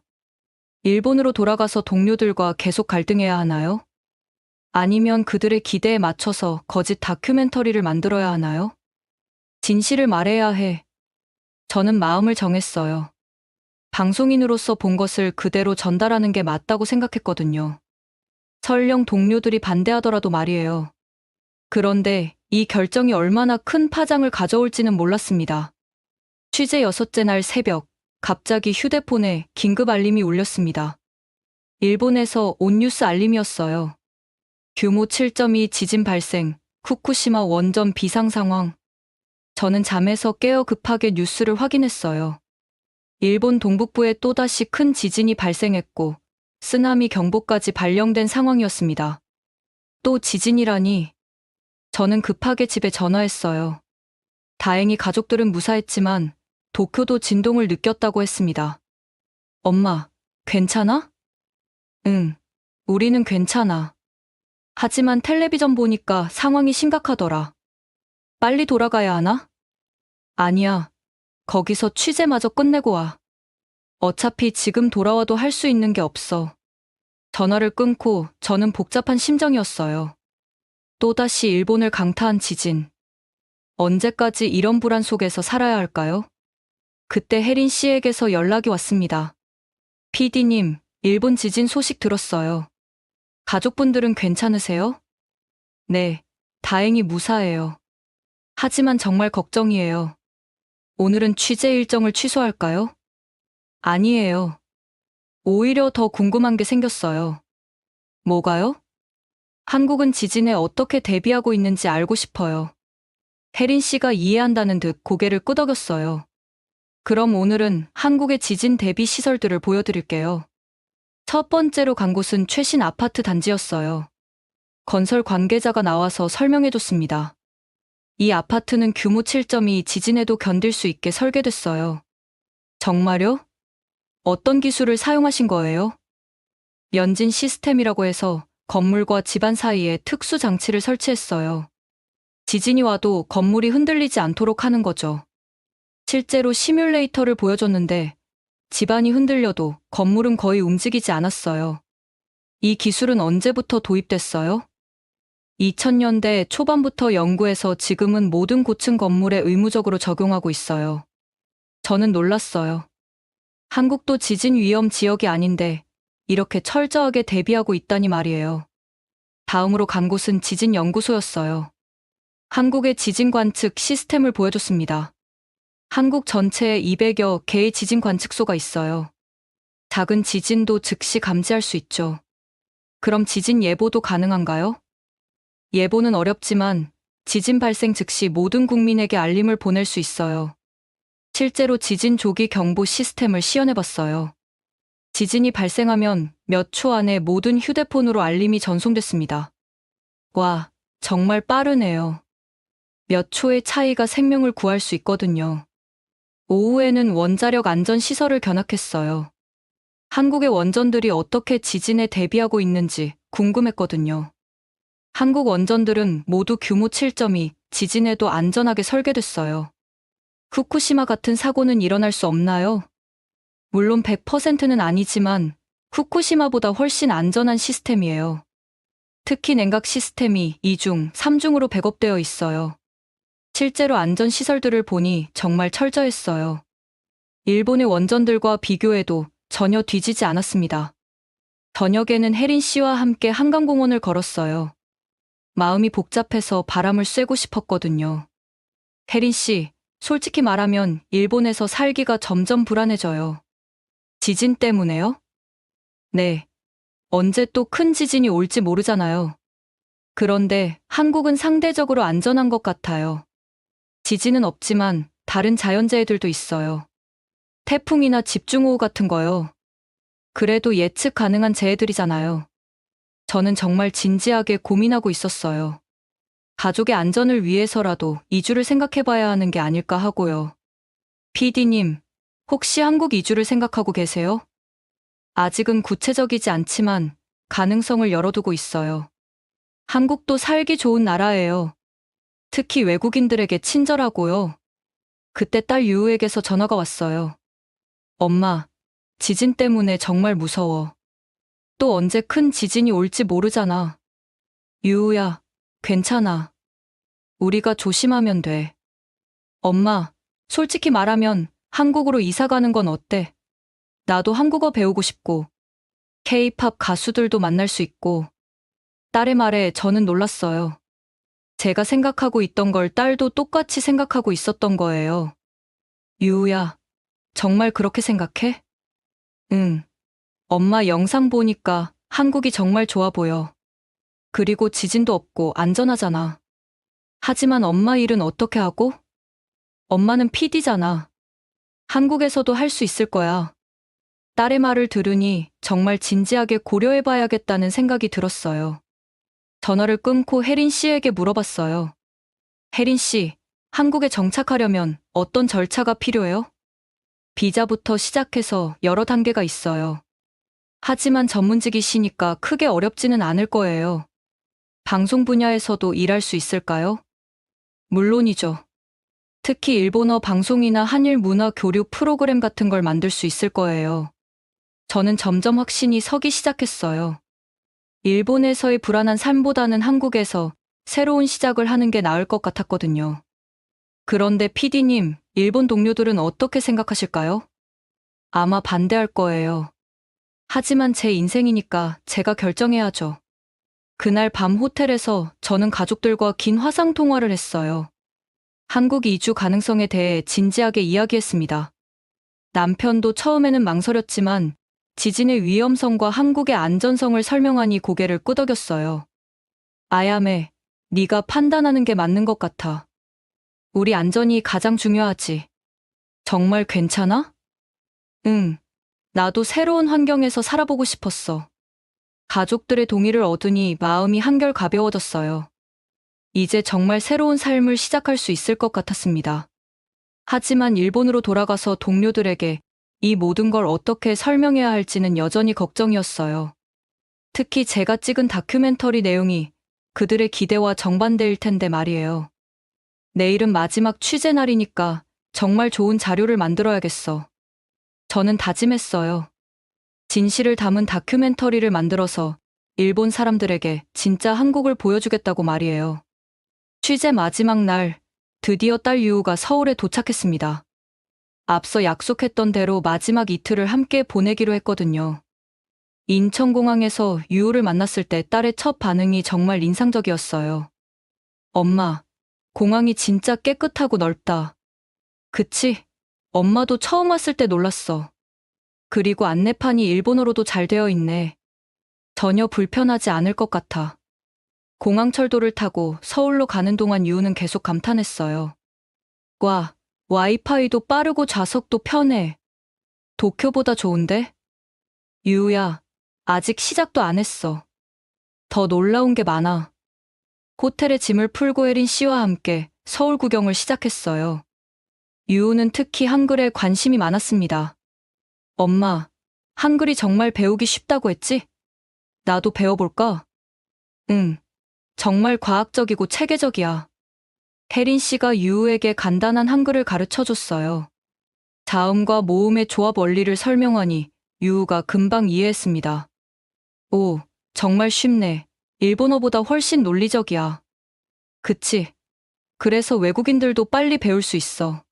일본으로 돌아가서 동료들과 계속 갈등해야 하나요? 아니면 그들의 기대에 맞춰서 거짓 다큐멘터리를 만들어야 하나요? 진실을 말해야 해. 저는 마음을 정했어요. 방송인으로서 본 것을 그대로 전달하는 게 맞다고 생각했거든요. 설령 동료들이 반대하더라도 말이에요. 그런데 이 결정이 얼마나 큰 파장을 가져올지는 몰랐습니다. 취재 6째 날 새벽, 갑자기 휴대폰에 긴급 알림이 울렸습니다. 일본에서 온뉴스 알림이었어요. 규모 7.2 지진 발생, 후쿠시마 원전 비상 상황. 저는 잠에서 깨어 급하게 뉴스를 확인했어요. 일본 동북부에 또다시 큰 지진이 발생했고, 쓰나미 경보까지 발령된 상황이었습니다. 또 지진이라니. 저는 급하게 집에 전화했어요. 다행히 가족들은 무사했지만 도쿄도 진동을 느꼈다고 했습니다. 엄마, 괜찮아? 응, 우리는 괜찮아. 하지만 텔레비전 보니까 상황이 심각하더라. 빨리 돌아가야 하나? 아니야. 거기서 취재마저 끝내고 와. 어차피 지금 돌아와도 할 수 있는 게 없어. 전화를 끊고 저는 복잡한 심정이었어요. 또다시 일본을 강타한 지진. 언제까지 이런 불안 속에서 살아야 할까요? 그때 혜린 씨에게서 연락이 왔습니다. PD님, 일본 지진 소식 들었어요. 가족분들은 괜찮으세요? 네, 다행히 무사해요. 하지만 정말 걱정이에요. 오늘은 취재 일정을 취소할까요? 아니에요. 오히려 더 궁금한 게 생겼어요. 뭐가요? 한국은 지진에 어떻게 대비하고 있는지 알고 싶어요. 혜린 씨가 이해한다는 듯 고개를 끄덕였어요. 그럼 오늘은 한국의 지진 대비 시설들을 보여드릴게요. 첫 번째로 간 곳은 최신 아파트 단지였어요. 건설 관계자가 나와서 설명해줬습니다. 이 아파트는 규모 7.2 지진에도 견딜 수 있게 설계됐어요. 정말요? 어떤 기술을 사용하신 거예요? 면진 시스템이라고 해서 건물과 집안 사이에 특수 장치를 설치했어요. 지진이 와도 건물이 흔들리지 않도록 하는 거죠. 실제로 시뮬레이터를 보여줬는데 집안이 흔들려도 건물은 거의 움직이지 않았어요. 이 기술은 언제부터 도입됐어요? 2000년대 초반부터 연구해서 지금은 모든 고층 건물에 의무적으로 적용하고 있어요. 저는 놀랐어요. 한국도 지진 위험 지역이 아닌데 이렇게 철저하게 대비하고 있다니 말이에요. 다음으로 간 곳은 지진 연구소였어요. 한국의 지진 관측 시스템을 보여줬습니다. 한국 전체에 200여 개의 지진 관측소가 있어요. 작은 지진도 즉시 감지할 수 있죠. 그럼 지진 예보도 가능한가요? 예보는 어렵지만 지진 발생 즉시 모든 국민에게 알림을 보낼 수 있어요. 실제로 지진 조기 경보 시스템을 시연해봤어요. 지진이 발생하면 몇 초 안에 모든 휴대폰으로 알림이 전송됐습니다. 와, 정말 빠르네요. 몇 초의 차이가 생명을 구할 수 있거든요. 오후에는 원자력 안전시설을 견학했어요. 한국의 원전들이 어떻게 지진에 대비하고 있는지 궁금했거든요. 한국 원전들은 모두 규모 7.2, 지진에도 안전하게 설계됐어요. 후쿠시마 같은 사고는 일어날 수 없나요? 물론 100%는 아니지만 후쿠시마보다 훨씬 안전한 시스템이에요. 특히 냉각 시스템이 2중, 3중으로 백업되어 있어요. 실제로 안전시설들을 보니 정말 철저했어요. 일본의 원전들과 비교해도 전혀 뒤지지 않았습니다. 저녁에는 혜린 씨와 함께 한강공원을 걸었어요. 마음이 복잡해서 바람을 쐬고 싶었거든요. 혜린 씨, 솔직히 말하면 일본에서 살기가 점점 불안해져요. 지진 때문에요? 네. 언제 또 큰 지진이 올지 모르잖아요. 그런데 한국은 상대적으로 안전한 것 같아요. 지진은 없지만 다른 자연재해들도 있어요. 태풍이나 집중호우 같은 거요. 그래도 예측 가능한 재해들이잖아요. 저는 정말 진지하게 고민하고 있었어요. 가족의 안전을 위해서라도 이주를 생각해봐야 하는 게 아닐까 하고요. PD님, 혹시 한국 이주를 생각하고 계세요? 아직은 구체적이지 않지만 가능성을 열어두고 있어요. 한국도 살기 좋은 나라예요. 특히 외국인들에게 친절하고요. 그때 딸 유우에게서 전화가 왔어요. 엄마, 지진 때문에 정말 무서워. 또 언제 큰 지진이 올지 모르잖아. 유우야, 괜찮아. 우리가 조심하면 돼. 엄마, 솔직히 말하면 한국으로 이사 가는 건 어때? 나도 한국어 배우고 싶고, K-팝 가수들도 만날 수 있고. 딸의 말에 저는 놀랐어요. 제가 생각하고 있던 걸 딸도 똑같이 생각하고 있었던 거예요. 유우야, 정말 그렇게 생각해? 응. 엄마 영상 보니까 한국이 정말 좋아 보여. 그리고 지진도 없고 안전하잖아. 하지만 엄마 일은 어떻게 하고? 엄마는 PD잖아. 한국에서도 할 수 있을 거야. 딸의 말을 들으니 정말 진지하게 고려해봐야겠다는 생각이 들었어요. 전화를 끊고 혜린 씨에게 물어봤어요. 혜린 씨, 한국에 정착하려면 어떤 절차가 필요해요? 비자부터 시작해서 여러 단계가 있어요. 하지만 전문직이시니까 크게 어렵지는 않을 거예요. 방송 분야에서도 일할 수 있을까요? 물론이죠. 특히 일본어 방송이나 한일 문화 교류 프로그램 같은 걸 만들 수 있을 거예요. 저는 점점 확신이 서기 시작했어요. 일본에서의 불안한 삶보다는 한국에서 새로운 시작을 하는 게 나을 것 같았거든요. 그런데 PD님, 일본 동료들은 어떻게 생각하실까요? 아마 반대할 거예요. 하지만 제 인생이니까 제가 결정해야죠. 그날 밤 호텔에서 저는 가족들과 긴 화상 통화를 했어요. 한국 이주 가능성에 대해 진지하게 이야기했습니다. 남편도 처음에는 망설였지만 지진의 위험성과 한국의 안전성을 설명하니 고개를 끄덕였어요. 아야메, 네가 판단하는 게 맞는 것 같아. 우리 안전이 가장 중요하지. 정말 괜찮아? 응. 나도 새로운 환경에서 살아보고 싶었어. 가족들의 동의를 얻으니 마음이 한결 가벼워졌어요. 이제 정말 새로운 삶을 시작할 수 있을 것 같았습니다. 하지만 일본으로 돌아가서 동료들에게 이 모든 걸 어떻게 설명해야 할지는 여전히 걱정이었어요. 특히 제가 찍은 다큐멘터리 내용이 그들의 기대와 정반대일 텐데 말이에요. 내일은 마지막 취재 날이니까 정말 좋은 자료를 만들어야겠어. 저는 다짐했어요. 진실을 담은 다큐멘터리를 만들어서 일본 사람들에게 진짜 한국을 보여주겠다고 말이에요. 취재 마지막 날, 드디어 딸 유우가 서울에 도착했습니다. 앞서 약속했던 대로 마지막 이틀을 함께 보내기로 했거든요. 인천공항에서 유우를 만났을 때 딸의 첫 반응이 정말 인상적이었어요. 엄마, 공항이 진짜 깨끗하고 넓다. 그치? 엄마도 처음 왔을 때 놀랐어. 그리고 안내판이 일본어로도 잘 되어 있네. 전혀 불편하지 않을 것 같아. 공항철도를 타고 서울로 가는 동안 유우는 계속 감탄했어요. 와, 와이파이도 빠르고 좌석도 편해. 도쿄보다 좋은데? 유우야, 아직 시작도 안 했어. 더 놀라운 게 많아. 호텔에 짐을 풀고 혜린 씨와 함께 서울 구경을 시작했어요. 유우는 특히 한글에 관심이 많았습니다. 엄마, 한글이 정말 배우기 쉽다고 했지? 나도 배워볼까? 응, 정말 과학적이고 체계적이야. 혜린 씨가 유우에게 간단한 한글을 가르쳐 줬어요. 자음과 모음의 조합 원리를 설명하니 유우가 금방 이해했습니다. 오, 정말 쉽네. 일본어보다 훨씬 논리적이야. 그치. 그래서 외국인들도 빨리 배울 수 있어.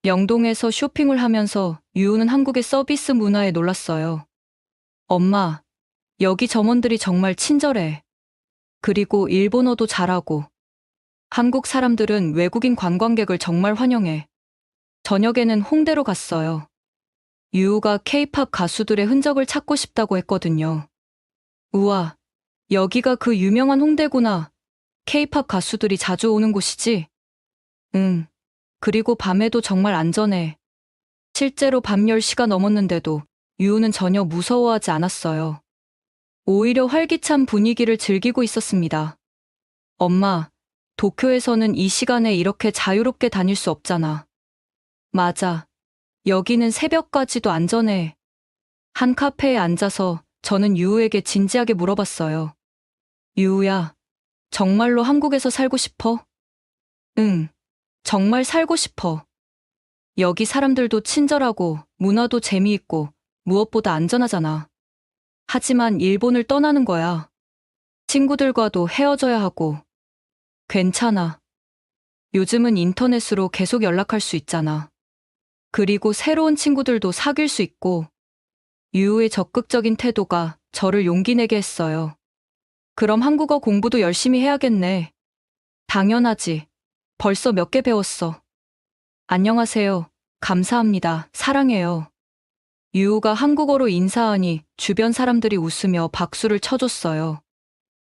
명동에서 쇼핑을 하면서 유우는 한국의 서비스 문화에 놀랐어요. 엄마, 여기 점원들이 정말 친절해. 그리고 일본어도 잘하고. 한국 사람들은 외국인 관광객을 정말 환영해. 저녁에는 홍대로 갔어요. 유우가 케이팝 가수들의 흔적을 찾고 싶다고 했거든요. 우와, 여기가 그 유명한 홍대구나. 케이팝 가수들이 자주 오는 곳이지? 응. 그리고 밤에도 정말 안전해. 실제로 밤 10시가 넘었는데도 유우는 전혀 무서워하지 않았어요. 오히려 활기찬 분위기를 즐기고 있었습니다. 엄마, 도쿄에서는 이 시간에 이렇게 자유롭게 다닐 수 없잖아. 맞아. 여기는 새벽까지도 안전해. 한 카페에 앉아서 저는 유우에게 진지하게 물어봤어요. 유우야, 정말로 한국에서 살고 싶어? 응, 정말 살고 싶어. 여기 사람들도 친절하고 문화도 재미있고 무엇보다 안전하잖아. 하지만 일본을 떠나는 거야. 친구들과도 헤어져야 하고. 괜찮아. 요즘은 인터넷으로 계속 연락할 수 있잖아. 그리고 새로운 친구들도 사귈 수 있고. 유우의 적극적인 태도가 저를 용기 내게 했어요. 그럼 한국어 공부도 열심히 해야겠네. 당연하지. 벌써 몇 개 배웠어. 안녕하세요. 감사합니다. 사랑해요. 유우가 한국어로 인사하니 주변 사람들이 웃으며 박수를 쳐줬어요.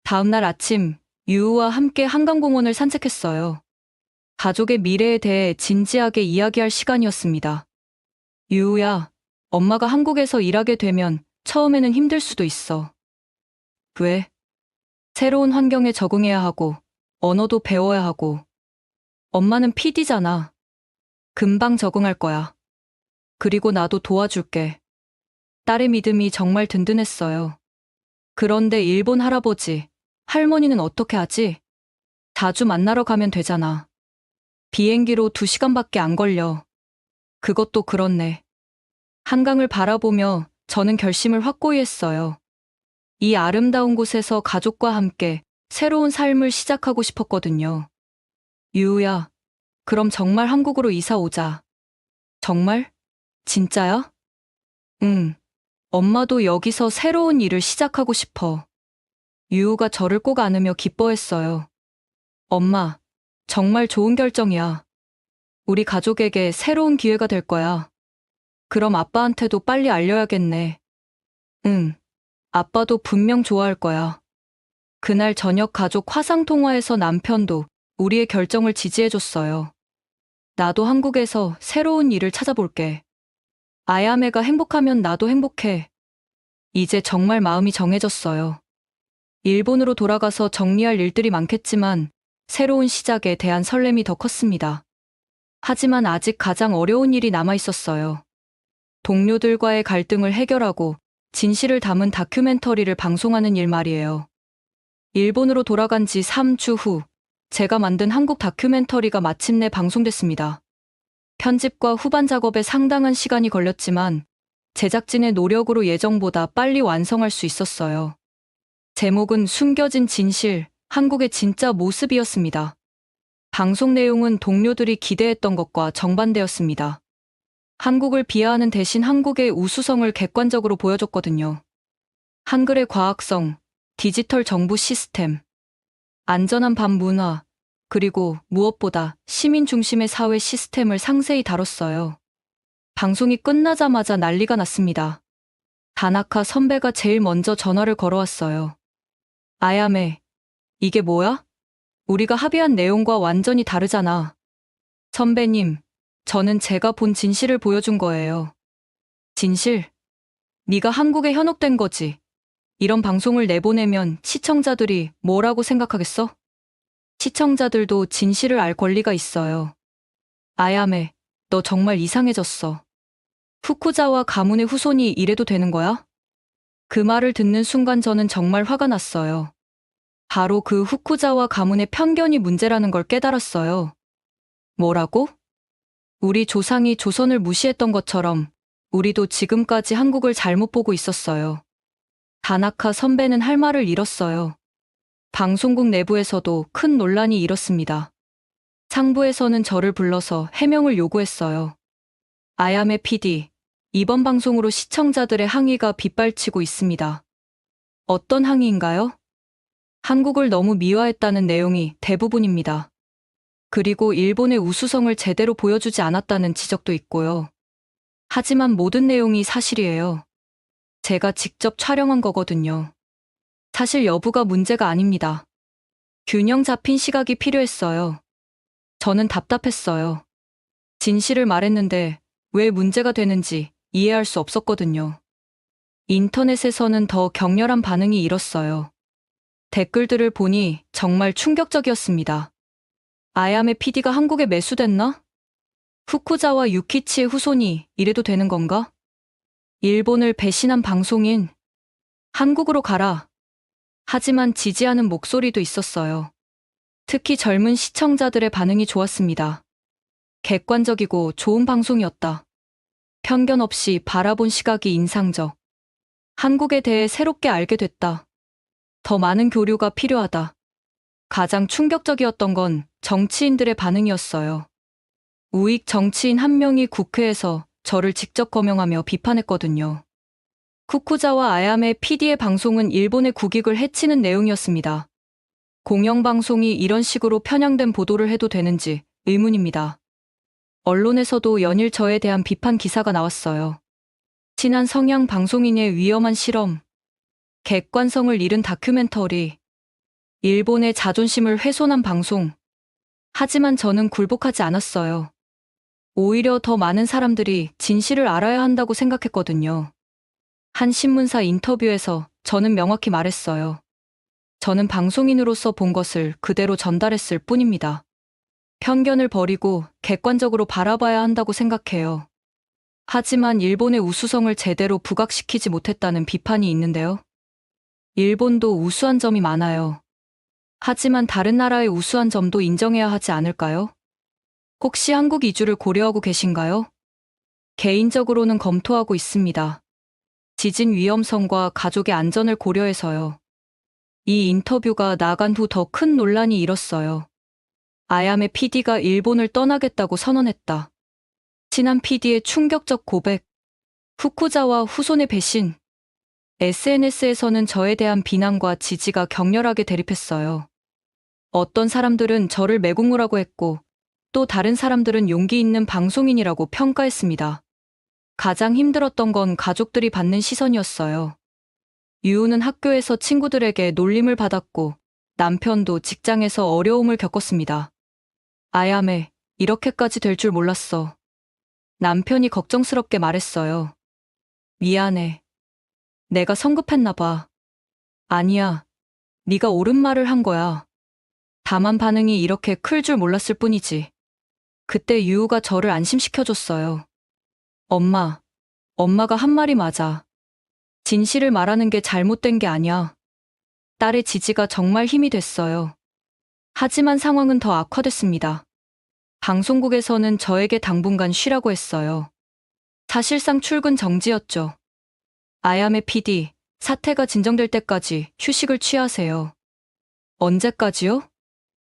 다음날 아침, 유우와 함께 한강공원을 산책했어요. 가족의 미래에 대해 진지하게 이야기할 시간이었습니다. 유우야, 엄마가 한국에서 일하게 되면 처음에는 힘들 수도 있어. 왜? 새로운 환경에 적응해야 하고, 언어도 배워야 하고. 엄마는 PD잖아. 금방 적응할 거야. 그리고 나도 도와줄게. 딸의 믿음이 정말 든든했어요. 그런데 일본 할아버지, 할머니는 어떻게 하지? 자주 만나러 가면 되잖아. 비행기로 2시간밖에 안 걸려. 그것도 그렇네. 한강을 바라보며 저는 결심을 확고히 했어요. 이 아름다운 곳에서 가족과 함께 새로운 삶을 시작하고 싶었거든요. 유우야, 그럼 정말 한국으로 이사 오자. 정말? 진짜야? 응. 엄마도 여기서 새로운 일을 시작하고 싶어. 유우가 저를 꼭 안으며 기뻐했어요. 엄마, 정말 좋은 결정이야. 우리 가족에게 새로운 기회가 될 거야. 그럼 아빠한테도 빨리 알려야겠네. 응. 아빠도 분명 좋아할 거야. 그날 저녁 가족 화상통화에서 남편도 우리의 결정을 지지해줬어요. 나도 한국에서 새로운 일을 찾아볼게. 아야메가 행복하면 나도 행복해. 이제 정말 마음이 정해졌어요. 일본으로 돌아가서 정리할 일들이 많겠지만 새로운 시작에 대한 설렘이 더 컸습니다. 하지만 아직 가장 어려운 일이 남아 있었어요. 동료들과의 갈등을 해결하고 진실을 담은 다큐멘터리를 방송하는 일 말이에요. 일본으로 돌아간 지 3주 후, 제가 만든 한국 다큐멘터리가 마침내 방송됐습니다. 편집과 후반 작업에 상당한 시간이 걸렸지만 제작진의 노력으로 예정보다 빨리 완성할 수 있었어요. 제목은 숨겨진 진실, 한국의 진짜 모습이었습니다. 방송 내용은 동료들이 기대했던 것과 정반대였습니다. 한국을 비하하는 대신 한국의 우수성을 객관적으로 보여줬거든요. 한글의 과학성, 디지털 정부 시스템, 안전한 밥 문화, 그리고 무엇보다 시민 중심의 사회 시스템을 상세히 다뤘어요. 방송이 끝나자마자 난리가 났습니다. 다나카 선배가 제일 먼저 전화를 걸어왔어요. 아야메, 이게 뭐야? 우리가 합의한 내용과 완전히 다르잖아. 선배님, 저는 제가 본 진실을 보여준 거예요. 진실? 네가 한국에 현혹된 거지. 이런 방송을 내보내면 시청자들이 뭐라고 생각하겠어? 시청자들도 진실을 알 권리가 있어요. 아야메, 너 정말 이상해졌어. 후쿠자와 가문의 후손이 이래도 되는 거야? 그 말을 듣는 순간 저는 정말 화가 났어요. 바로 그 후쿠자와 가문의 편견이 문제라는 걸 깨달았어요. 뭐라고? 우리 조상이 조선을 무시했던 것처럼 우리도 지금까지 한국을 잘못 보고 있었어요. 다나카 선배는 할 말을 잃었어요. 방송국 내부에서도 큰 논란이 일었습니다. 상부에서는 저를 불러서 해명을 요구했어요. 아야메 PD, 이번 방송으로 시청자들의 항의가 빗발치고 있습니다. 어떤 항의인가요? 한국을 너무 미화했다는 내용이 대부분입니다. 그리고 일본의 우수성을 제대로 보여주지 않았다는 지적도 있고요. 하지만 모든 내용이 사실이에요. 제가 직접 촬영한 거거든요. 사실 여부가 문제가 아닙니다. 균형 잡힌 시각이 필요했어요. 저는 답답했어요. 진실을 말했는데 왜 문제가 되는지 이해할 수 없었거든요. 인터넷에서는 더 격렬한 반응이 일었어요. 댓글들을 보니 정말 충격적이었습니다. 아야메 PD가 한국에 매수됐나? 후쿠자와 유키치의 후손이 이래도 되는 건가? 일본을 배신한 방송인, 한국으로 가라. 하지만 지지하는 목소리도 있었어요. 특히 젊은 시청자들의 반응이 좋았습니다. 객관적이고 좋은 방송이었다. 편견 없이 바라본 시각이 인상적. 한국에 대해 새롭게 알게 됐다. 더 많은 교류가 필요하다. 가장 충격적이었던 건 정치인들의 반응이었어요. 우익 정치인 한 명이 국회에서 저를 직접 거명하며 비판했거든요. 쿠쿠자와 아야메 PD의 방송은 일본의 국익을 해치는 내용이었습니다. 공영방송이 이런 식으로 편향된 보도를 해도 되는지 의문입니다. 언론에서도 연일 저에 대한 비판 기사가 나왔어요. 친한 성향 방송인의 위험한 실험, 객관성을 잃은 다큐멘터리, 일본의 자존심을 훼손한 방송. 하지만 저는 굴복하지 않았어요. 오히려 더 많은 사람들이 진실을 알아야 한다고 생각했거든요. 한 신문사 인터뷰에서 저는 명확히 말했어요. 저는 방송인으로서 본 것을 그대로 전달했을 뿐입니다. 편견을 버리고 객관적으로 바라봐야 한다고 생각해요. 하지만 일본의 우수성을 제대로 부각시키지 못했다는 비판이 있는데요. 일본도 우수한 점이 많아요. 하지만 다른 나라의 우수한 점도 인정해야 하지 않을까요? 혹시 한국 이주를 고려하고 계신가요? 개인적으로는 검토하고 있습니다. 지진 위험성과 가족의 안전을 고려해서요. 이 인터뷰가 나간 후 더 큰 논란이 일었어요. 아야메 PD가 일본을 떠나겠다고 선언했다. 친한 PD의 충격적 고백, 후쿠자와 후손의 배신. SNS에서는 저에 대한 비난과 지지가 격렬하게 대립했어요. 어떤 사람들은 저를 매국노라고 했고, 또 다른 사람들은 용기 있는 방송인이라고 평가했습니다. 가장 힘들었던 건 가족들이 받는 시선이었어요. 유우는 학교에서 친구들에게 놀림을 받았고, 남편도 직장에서 어려움을 겪었습니다. 아야메, 이렇게까지 될 줄 몰랐어. 남편이 걱정스럽게 말했어요. 미안해. 내가 성급했나 봐. 아니야. 네가 옳은 말을 한 거야. 다만 반응이 이렇게 클 줄 몰랐을 뿐이지. 그때 유우가 저를 안심시켜줬어요. 엄마가 한 말이 맞아. 진실을 말하는 게 잘못된 게 아니야. 딸의 지지가 정말 힘이 됐어요. 하지만 상황은 더 악화됐습니다. 방송국에서는 저에게 당분간 쉬라고 했어요. 사실상 출근 정지였죠. 아야메 PD, 사태가 진정될 때까지 휴식을 취하세요. 언제까지요?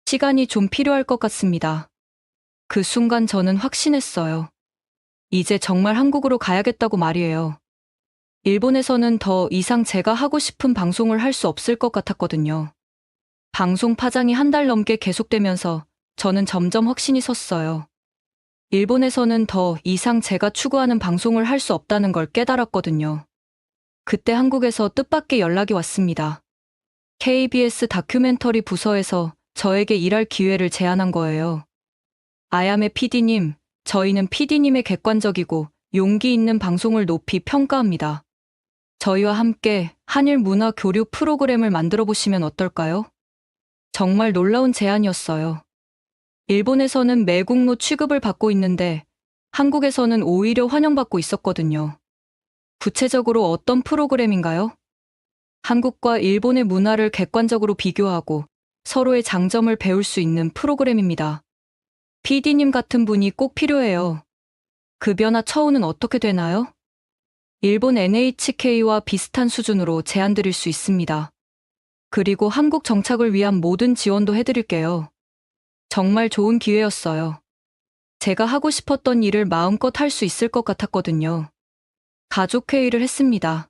시간이 좀 필요할 것 같습니다. 그 순간 저는 확신했어요. 이제 정말 한국으로 가야겠다고 말이에요. 일본에서는 더 이상 제가 하고 싶은 방송을 할 수 없을 것 같았거든요. 방송 파장이 한 달 넘게 계속되면서 저는 점점 확신이 섰어요. 일본에서는 더 이상 제가 추구하는 방송을 할 수 없다는 걸 깨달았거든요. 그때 한국에서 뜻밖의 연락이 왔습니다. KBS 다큐멘터리 부서에서 저에게 일할 기회를 제안한 거예요. 아야메 PD님, 저희는 PD님의 객관적이고 용기 있는 방송을 높이 평가합니다. 저희와 함께 한일 문화 교류 프로그램을 만들어 보시면 어떨까요? 정말 놀라운 제안이었어요. 일본에서는 매국노 취급을 받고 있는데 한국에서는 오히려 환영받고 있었거든요. 구체적으로 어떤 프로그램인가요? 한국과 일본의 문화를 객관적으로 비교하고 서로의 장점을 배울 수 있는 프로그램입니다. PD님 같은 분이 꼭 필요해요. 급여나 처우는 어떻게 되나요? 일본 NHK와 비슷한 수준으로 제안 드릴 수 있습니다. 그리고 한국 정착을 위한 모든 지원도 해드릴게요. 정말 좋은 기회였어요. 제가 하고 싶었던 일을 마음껏 할 수 있을 것 같았거든요. 가족회의를 했습니다.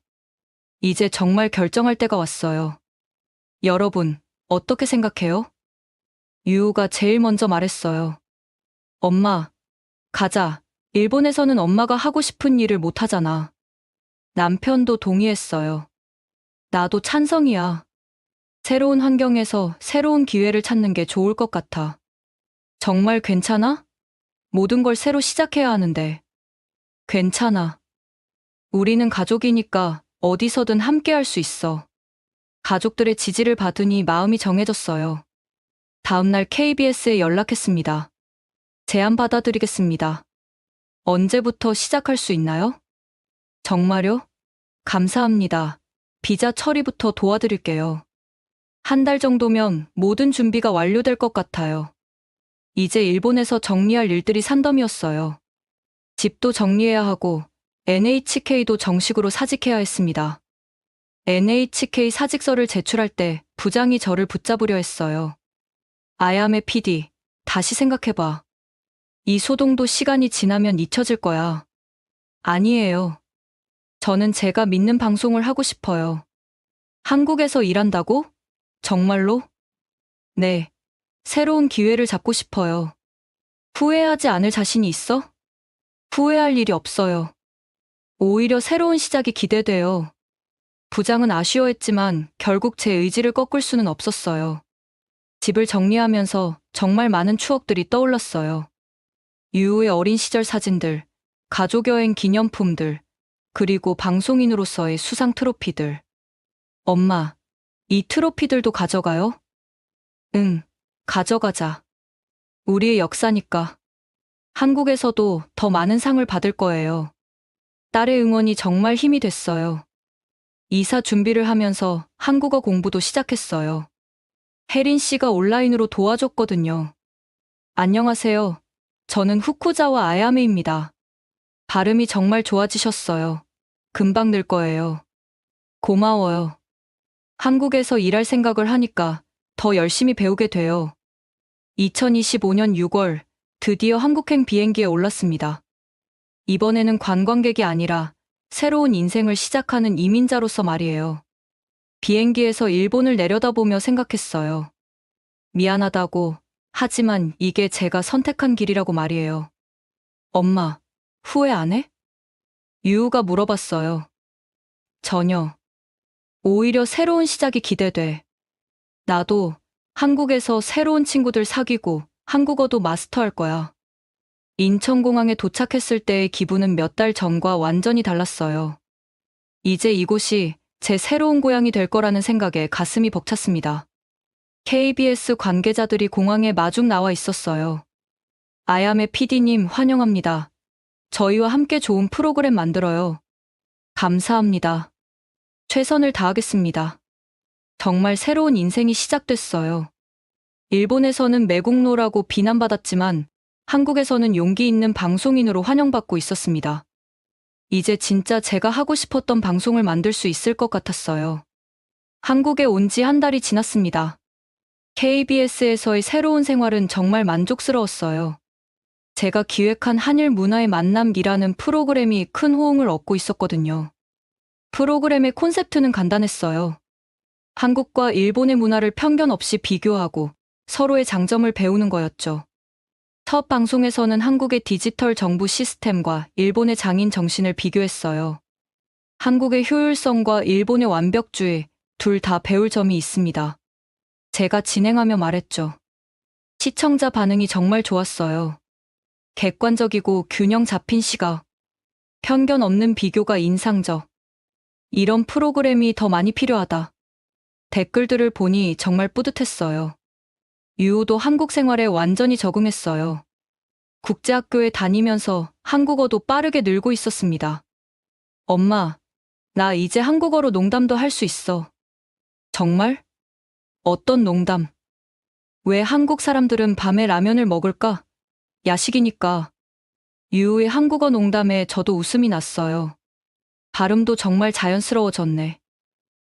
이제 정말 결정할 때가 왔어요. 여러분, 어떻게 생각해요? 유우가 제일 먼저 말했어요. 엄마, 가자. 일본에서는 엄마가 하고 싶은 일을 못 하잖아. 남편도 동의했어요. 나도 찬성이야. 새로운 환경에서 새로운 기회를 찾는 게 좋을 것 같아. 정말 괜찮아? 모든 걸 새로 시작해야 하는데. 괜찮아. 우리는 가족이니까 어디서든 함께 할 수 있어. 가족들의 지지를 받으니 마음이 정해졌어요. 다음날 KBS에 연락했습니다. 제안 받아드리겠습니다. 언제부터 시작할 수 있나요? 정말요? 감사합니다. 비자 처리부터 도와드릴게요. 한 달 정도면 모든 준비가 완료될 것 같아요. 이제 일본에서 정리할 일들이 산더미였어요. 집도 정리해야 하고 NHK도 정식으로 사직해야 했습니다. NHK 사직서를 제출할 때 부장이 저를 붙잡으려 했어요. 아야메 PD, 다시 생각해봐. 이 소동도 시간이 지나면 잊혀질 거야. 아니에요. 저는 제가 믿는 방송을 하고 싶어요. 한국에서 일한다고? 정말로? 네. 새로운 기회를 잡고 싶어요. 후회하지 않을 자신이 있어? 후회할 일이 없어요. 오히려 새로운 시작이 기대돼요. 부장은 아쉬워했지만 결국 제 의지를 꺾을 수는 없었어요. 집을 정리하면서 정말 많은 추억들이 떠올랐어요. 유우의 어린 시절 사진들, 가족여행 기념품들, 그리고 방송인으로서의 수상 트로피들. 엄마, 이 트로피들도 가져가요? 응, 가져가자. 우리의 역사니까. 한국에서도 더 많은 상을 받을 거예요. 딸의 응원이 정말 힘이 됐어요. 이사 준비를 하면서 한국어 공부도 시작했어요. 혜린 씨가 온라인으로 도와줬거든요. 안녕하세요. 저는 후쿠자와 아야메입니다. 발음이 정말 좋아지셨어요. 금방 늘 거예요. 고마워요. 한국에서 일할 생각을 하니까 더 열심히 배우게 돼요. 2025년 6월 드디어 한국행 비행기에 올랐습니다. 이번에는 관광객이 아니라 새로운 인생을 시작하는 이민자로서 말이에요. 비행기에서 일본을 내려다보며 생각했어요. 미안하다고, 하지만 이게 제가 선택한 길이라고 말이에요. 엄마, 후회 안 해? 유우가 물어봤어요. 전혀. 오히려 새로운 시작이 기대돼. 나도 한국에서 새로운 친구들 사귀고 한국어도 마스터할 거야. 인천공항에 도착했을 때의 기분은 몇 달 전과 완전히 달랐어요. 이제 이곳이 제 새로운 고향이 될 거라는 생각에 가슴이 벅찼습니다. KBS 관계자들이 공항에 마중 나와 있었어요. 아야메 PD님 환영합니다. 저희와 함께 좋은 프로그램 만들어요. 감사합니다. 최선을 다하겠습니다. 정말 새로운 인생이 시작됐어요. 일본에서는 매국노라고 비난받았지만 한국에서는 용기 있는 방송인으로 환영받고 있었습니다. 이제 진짜 제가 하고 싶었던 방송을 만들 수 있을 것 같았어요. 한국에 온 지 한 달이 지났습니다. KBS에서의 새로운 생활은 정말 만족스러웠어요. 제가 기획한 한일 문화의 만남이라는 프로그램이 큰 호응을 얻고 있었거든요. 프로그램의 콘셉트는 간단했어요. 한국과 일본의 문화를 편견 없이 비교하고 서로의 장점을 배우는 거였죠. 첫 방송에서는 한국의 디지털 정부 시스템과 일본의 장인 정신을 비교했어요. 한국의 효율성과 일본의 완벽주의, 둘 다 배울 점이 있습니다. 제가 진행하며 말했죠. 시청자 반응이 정말 좋았어요. 객관적이고 균형 잡힌 시각, 편견 없는 비교가 인상적. 이런 프로그램이 더 많이 필요하다. 댓글들을 보니 정말 뿌듯했어요. 유우도 한국 생활에 완전히 적응했어요. 국제학교에 다니면서 한국어도 빠르게 늘고 있었습니다. 엄마, 나 이제 한국어로 농담도 할 수 있어. 정말? 어떤 농담? 왜 한국 사람들은 밤에 라면을 먹을까? 야식이니까. 유우의 한국어 농담에 저도 웃음이 났어요. 발음도 정말 자연스러워졌네.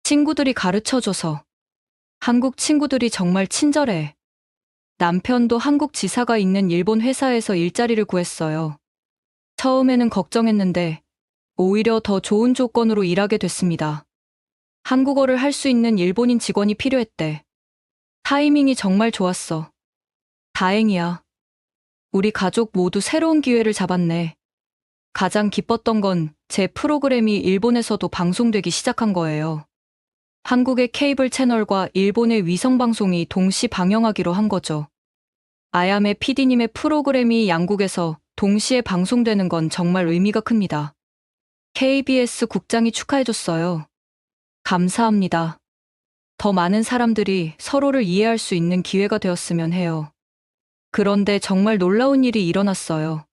친구들이 가르쳐줘서. 한국 친구들이 정말 친절해. 남편도 한국 지사가 있는 일본 회사에서 일자리를 구했어요. 처음에는 걱정했는데 오히려 더 좋은 조건으로 일하게 됐습니다. 한국어를 할 수 있는 일본인 직원이 필요했대. 타이밍이 정말 좋았어. 다행이야. 우리 가족 모두 새로운 기회를 잡았네. 가장 기뻤던 건 제 프로그램이 일본에서도 방송되기 시작한 거예요. 한국의 케이블 채널과 일본의 위성방송이 동시 방영하기로 한 거죠. 아야메 PD님의 프로그램이 양국에서 동시에 방송되는 건 정말 의미가 큽니다. KBS 국장이 축하해줬어요. 감사합니다. 더 많은 사람들이 서로를 이해할 수 있는 기회가 되었으면 해요. 그런데 정말 놀라운 일이 일어났어요.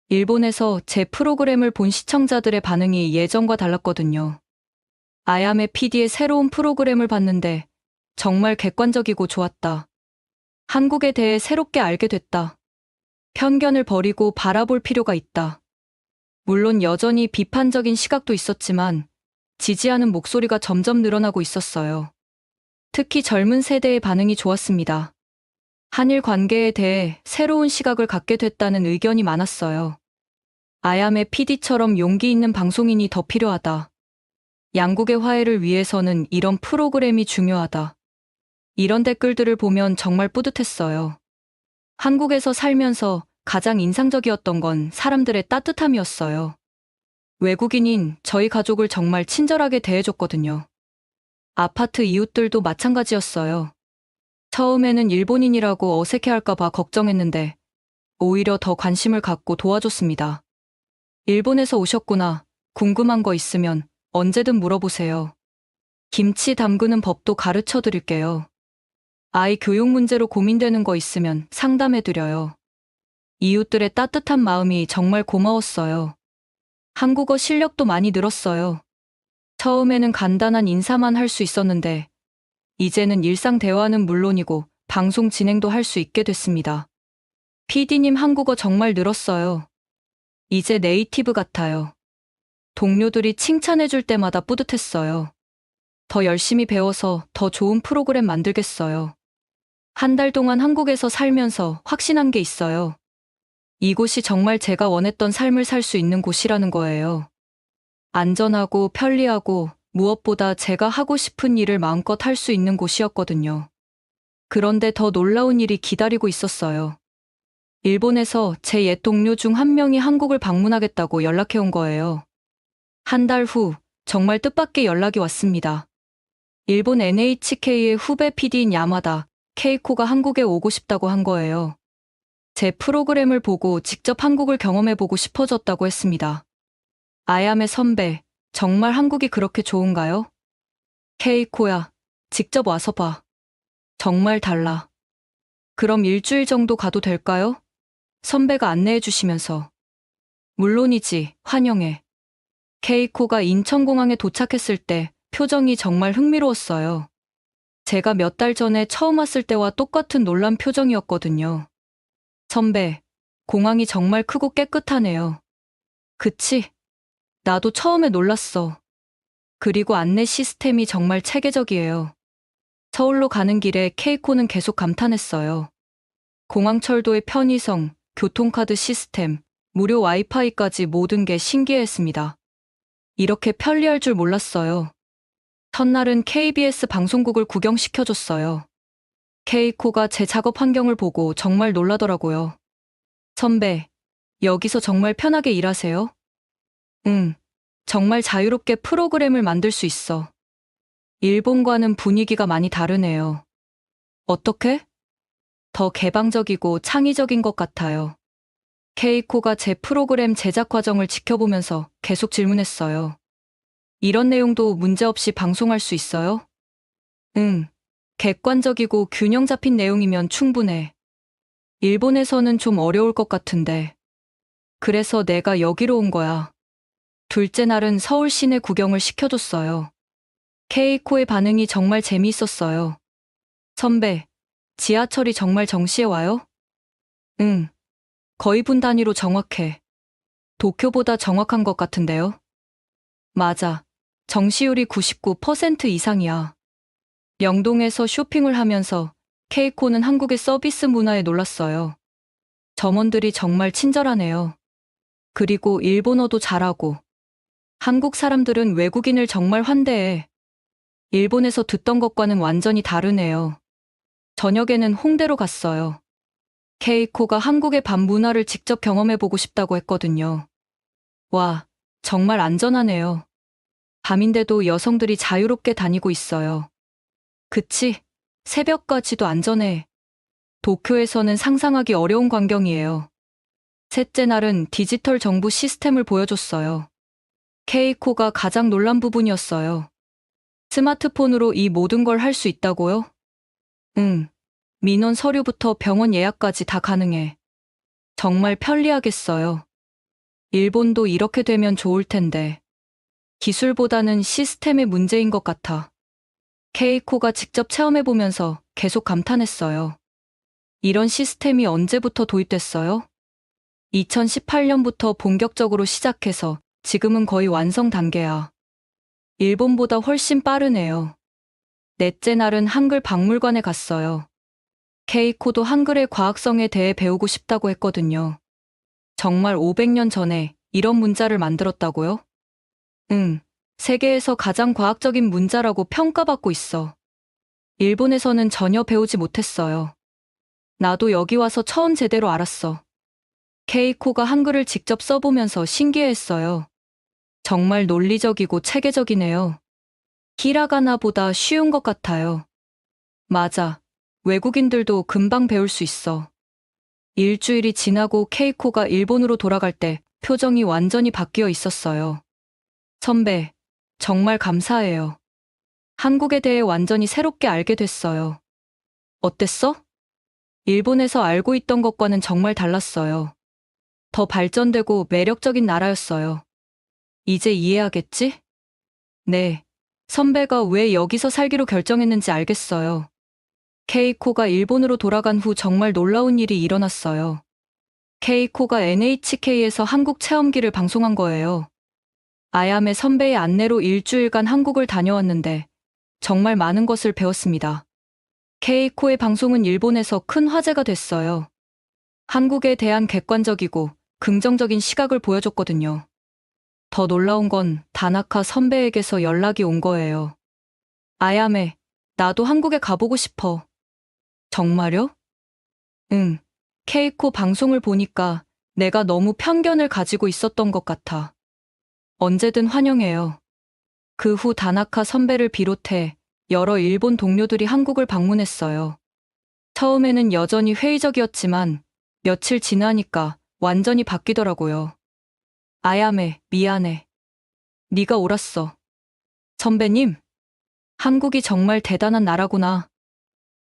일본에서 제 프로그램을 본 시청자들의 반응이 예전과 달랐거든요. 아야메 PD의 새로운 프로그램을 봤는데 정말 객관적이고 좋았다. 한국에 대해 새롭게 알게 됐다. 편견을 버리고 바라볼 필요가 있다. 물론 여전히 비판적인 시각도 있었지만 지지하는 목소리가 점점 늘어나고 있었어요. 특히 젊은 세대의 반응이 좋았습니다. 한일 관계에 대해 새로운 시각을 갖게 됐다는 의견이 많았어요. 아야메 PD처럼 용기 있는 방송인이 더 필요하다. 양국의 화해를 위해서는 이런 프로그램이 중요하다. 이런 댓글들을 보면 정말 뿌듯했어요. 한국에서 살면서 가장 인상적이었던 건 사람들의 따뜻함이었어요. 외국인인 저희 가족을 정말 친절하게 대해줬거든요. 아파트 이웃들도 마찬가지였어요. 처음에는 일본인이라고 어색해할까봐 걱정했는데 오히려 더 관심을 갖고 도와줬습니다. 일본에서 오셨구나. 궁금한 거 있으면 언제든 물어보세요. 김치 담그는 법도 가르쳐 드릴게요. 아이 교육 문제로 고민되는 거 있으면 상담해드려요. 이웃들의 따뜻한 마음이 정말 고마웠어요. 한국어 실력도 많이 늘었어요. 처음에는 간단한 인사만 할 수 있었는데 이제는 일상 대화는 물론이고 방송 진행도 할 수 있게 됐습니다. PD님 한국어 정말 늘었어요. 이제 네이티브 같아요. 동료들이 칭찬해줄 때마다 뿌듯했어요. 더 열심히 배워서 더 좋은 프로그램 만들겠어요. 한 달 동안 한국에서 살면서 확신한 게 있어요. 이곳이 정말 제가 원했던 삶을 살 수 있는 곳이라는 거예요. 안전하고 편리하고 무엇보다 제가 하고 싶은 일을 마음껏 할 수 있는 곳이었거든요. 그런데 더 놀라운 일이 기다리고 있었어요. 일본에서 제 옛 동료 중 한 명이 한국을 방문하겠다고 연락해온 거예요. 한 달 후 정말 뜻밖의 연락이 왔습니다. 일본 NHK의 후배 PD인 야마다 케이코가 한국에 오고 싶다고 한 거예요. 제 프로그램을 보고 직접 한국을 경험해보고 싶어졌다고 했습니다. 아야메 선배, 정말 한국이 그렇게 좋은가요? 케이코야, 직접 와서 봐. 정말 달라. 그럼 일주일 정도 가도 될까요? 선배가 안내해 주시면서. 물론이지, 환영해. 케이코가 인천공항에 도착했을 때 표정이 정말 흥미로웠어요. 제가 몇 달 전에 처음 왔을 때와 똑같은 놀란 표정이었거든요. 선배, 공항이 정말 크고 깨끗하네요. 그치? 나도 처음에 놀랐어. 그리고 안내 시스템이 정말 체계적이에요. 서울로 가는 길에 케이코는 계속 감탄했어요. 공항철도의 편의성, 교통카드 시스템, 무료 와이파이까지 모든 게 신기했습니다. 이렇게 편리할 줄 몰랐어요. 첫날은 KBS 방송국을 구경시켜줬어요. 케이코가 제 작업 환경을 보고 정말 놀라더라고요. 선배, 여기서 정말 편하게 일하세요? 응, 정말 자유롭게 프로그램을 만들 수 있어. 일본과는 분위기가 많이 다르네요. 어떻게? 더 개방적이고 창의적인 것 같아요. 케이코가 제 프로그램 제작 과정을 지켜보면서 계속 질문했어요. 이런 내용도 문제없이 방송할 수 있어요? 응, 객관적이고 균형 잡힌 내용이면 충분해. 일본에서는 좀 어려울 것 같은데. 그래서 내가 여기로 온 거야. 둘째 날은 서울 시내 구경을 시켜줬어요. 케이코의 반응이 정말 재미있었어요. 선배, 지하철이 정말 정시에 와요? 응, 거의 분 단위로 정확해. 도쿄보다 정확한 것 같은데요? 맞아. 정시율이 99% 이상이야. 영동에서 쇼핑을 하면서 케이코는 한국의 서비스 문화에 놀랐어요. 점원들이 정말 친절하네요. 그리고 일본어도 잘하고. 한국 사람들은 외국인을 정말 환대해. 일본에서 듣던 것과는 완전히 다르네요. 저녁에는 홍대로 갔어요. 케이코가 한국의 밤 문화를 직접 경험해보고 싶다고 했거든요. 와, 정말 안전하네요. 밤인데도 여성들이 자유롭게 다니고 있어요. 그치? 새벽까지도 안전해. 도쿄에서는 상상하기 어려운 광경이에요. 셋째 날은 디지털 정부 시스템을 보여줬어요. 케이코가 가장 놀란 부분이었어요. 스마트폰으로 이 모든 걸 할 수 있다고요? 응. 민원 서류부터 병원 예약까지 다 가능해. 정말 편리하겠어요. 일본도 이렇게 되면 좋을 텐데. 기술보다는 시스템의 문제인 것 같아. 케이코가 직접 체험해보면서 계속 감탄했어요. 이런 시스템이 언제부터 도입됐어요? 2018년부터 본격적으로 시작해서 지금은 거의 완성 단계야. 일본보다 훨씬 빠르네요. 넷째 날은 한글 박물관에 갔어요. 케이코도 한글의 과학성에 대해 배우고 싶다고 했거든요. 정말 500년 전에 이런 문자를 만들었다고요? 응, 세계에서 가장 과학적인 문자라고 평가받고 있어. 일본에서는 전혀 배우지 못했어요. 나도 여기 와서 처음 제대로 알았어. 케이코가 한글을 직접 써보면서 신기해했어요. 정말 논리적이고 체계적이네요. 히라가나보다 쉬운 것 같아요. 맞아. 외국인들도 금방 배울 수 있어. 일주일이 지나고 케이코가 일본으로 돌아갈 때 표정이 완전히 바뀌어 있었어요. 선배, 정말 감사해요. 한국에 대해 완전히 새롭게 알게 됐어요. 어땠어? 일본에서 알고 있던 것과는 정말 달랐어요. 더 발전되고 매력적인 나라였어요. 이제 이해하겠지? 네. 선배가 왜 여기서 살기로 결정했는지 알겠어요. 케이코가 일본으로 돌아간 후 정말 놀라운 일이 일어났어요. 케이코가 NHK에서 한국 체험기를 방송한 거예요. 아야메 선배의 안내로 일주일간 한국을 다녀왔는데 정말 많은 것을 배웠습니다. 케이코의 방송은 일본에서 큰 화제가 됐어요. 한국에 대한 객관적이고 긍정적인 시각을 보여줬거든요. 더 놀라운 건 다나카 선배에게서 연락이 온 거예요. 아야메, 나도 한국에 가보고 싶어. 정말요? 응. 케이코 방송을 보니까 내가 너무 편견을 가지고 있었던 것 같아. 언제든 환영해요. 그 후 다나카 선배를 비롯해 여러 일본 동료들이 한국을 방문했어요. 처음에는 여전히 회의적이었지만 며칠 지나니까 완전히 바뀌더라고요. 아야메, 미안해. 네가 옳았어. 선배님, 한국이 정말 대단한 나라구나.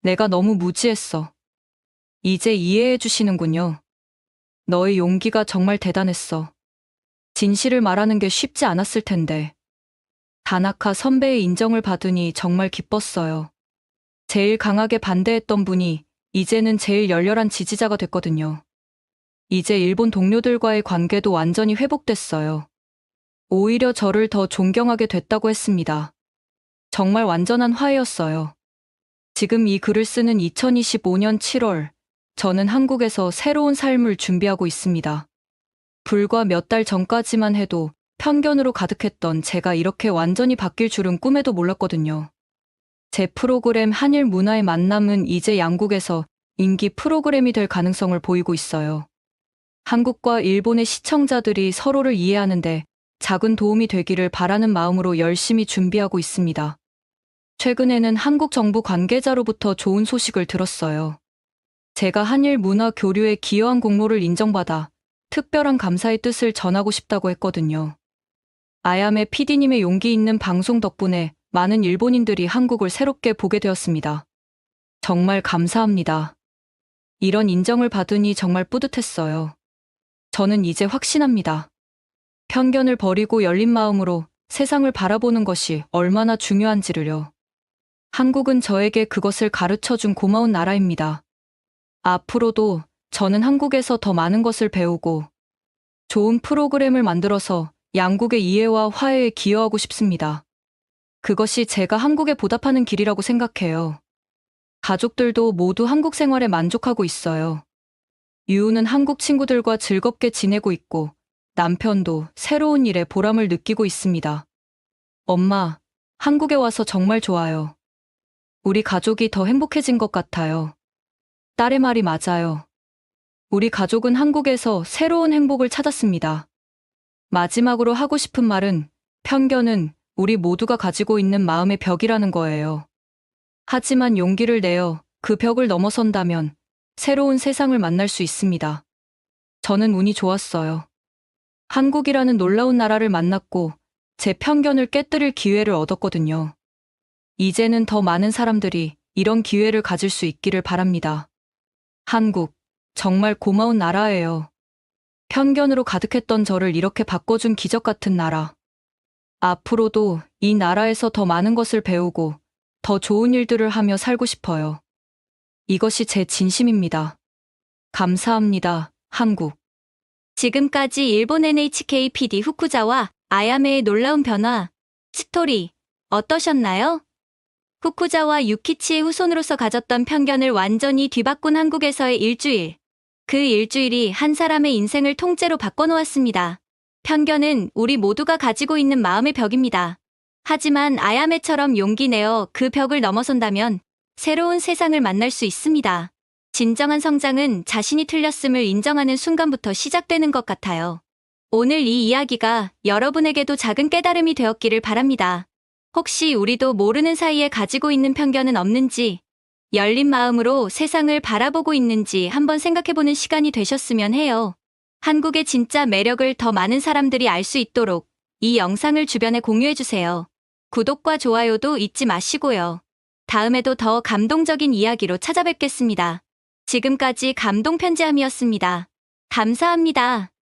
내가 너무 무지했어. 이제 이해해 주시는군요. 너의 용기가 정말 대단했어. 진실을 말하는 게 쉽지 않았을 텐데. 다나카 선배의 인정을 받으니 정말 기뻤어요. 제일 강하게 반대했던 분이 이제는 제일 열렬한 지지자가 됐거든요. 이제 일본 동료들과의 관계도 완전히 회복됐어요. 오히려 저를 더 존경하게 됐다고 했습니다. 정말 완전한 화해였어요. 지금 이 글을 쓰는 2025년 7월, 저는 한국에서 새로운 삶을 준비하고 있습니다. 불과 몇 달 전까지만 해도 편견으로 가득했던 제가 이렇게 완전히 바뀔 줄은 꿈에도 몰랐거든요. 제 프로그램 한일 문화의 만남은 이제 양국에서 인기 프로그램이 될 가능성을 보이고 있어요. 한국과 일본의 시청자들이 서로를 이해하는데 작은 도움이 되기를 바라는 마음으로 열심히 준비하고 있습니다. 최근에는 한국 정부 관계자로부터 좋은 소식을 들었어요. 제가 한일 문화 교류에 기여한 공로를 인정받아 특별한 감사의 뜻을 전하고 싶다고 했거든요. 아야메 PD님의 용기 있는 방송 덕분에 많은 일본인들이 한국을 새롭게 보게 되었습니다. 정말 감사합니다. 이런 인정을 받으니 정말 뿌듯했어요. 저는 이제 확신합니다. 편견을 버리고 열린 마음으로 세상을 바라보는 것이 얼마나 중요한지를요. 한국은 저에게 그것을 가르쳐준 고마운 나라입니다. 앞으로도 저는 한국에서 더 많은 것을 배우고 좋은 프로그램을 만들어서 양국의 이해와 화해에 기여하고 싶습니다. 그것이 제가 한국에 보답하는 길이라고 생각해요. 가족들도 모두 한국 생활에 만족하고 있어요. 유우는 한국 친구들과 즐겁게 지내고 있고 남편도 새로운 일에 보람을 느끼고 있습니다. 엄마, 한국에 와서 정말 좋아요. 우리 가족이 더 행복해진 것 같아요. 딸의 말이 맞아요. 우리 가족은 한국에서 새로운 행복을 찾았습니다. 마지막으로 하고 싶은 말은 편견은 우리 모두가 가지고 있는 마음의 벽이라는 거예요. 하지만 용기를 내어 그 벽을 넘어선다면 새로운 세상을 만날 수 있습니다. 저는 운이 좋았어요. 한국이라는 놀라운 나라를 만났고 제 편견을 깨뜨릴 기회를 얻었거든요. 이제는 더 많은 사람들이 이런 기회를 가질 수 있기를 바랍니다. 한국, 정말 고마운 나라예요. 편견으로 가득했던 저를 이렇게 바꿔준 기적 같은 나라. 앞으로도 이 나라에서 더 많은 것을 배우고 더 좋은 일들을 하며 살고 싶어요. 이것이 제 진심입니다. 감사합니다, 한국. 지금까지 일본 NHK PD 후쿠자와 아야메의 놀라운 변화, 스토리, 어떠셨나요? 후쿠자와 유키치의 후손으로서 가졌던 편견을 완전히 뒤바꾼 한국에서의 일주일. 그 일주일이 한 사람의 인생을 통째로 바꿔놓았습니다. 편견은 우리 모두가 가지고 있는 마음의 벽입니다. 하지만 아야메처럼 용기 내어 그 벽을 넘어선다면 새로운 세상을 만날 수 있습니다. 진정한 성장은 자신이 틀렸음을 인정하는 순간부터 시작되는 것 같아요. 오늘 이 이야기가 여러분에게도 작은 깨달음이 되었기를 바랍니다. 혹시 우리도 모르는 사이에 가지고 있는 편견은 없는지, 열린 마음으로 세상을 바라보고 있는지 한번 생각해보는 시간이 되셨으면 해요. 한국의 진짜 매력을 더 많은 사람들이 알 수 있도록 이 영상을 주변에 공유해주세요. 구독과 좋아요도 잊지 마시고요. 다음에도 더 감동적인 이야기로 찾아뵙겠습니다. 지금까지 감동편지함이었습니다. 감사합니다.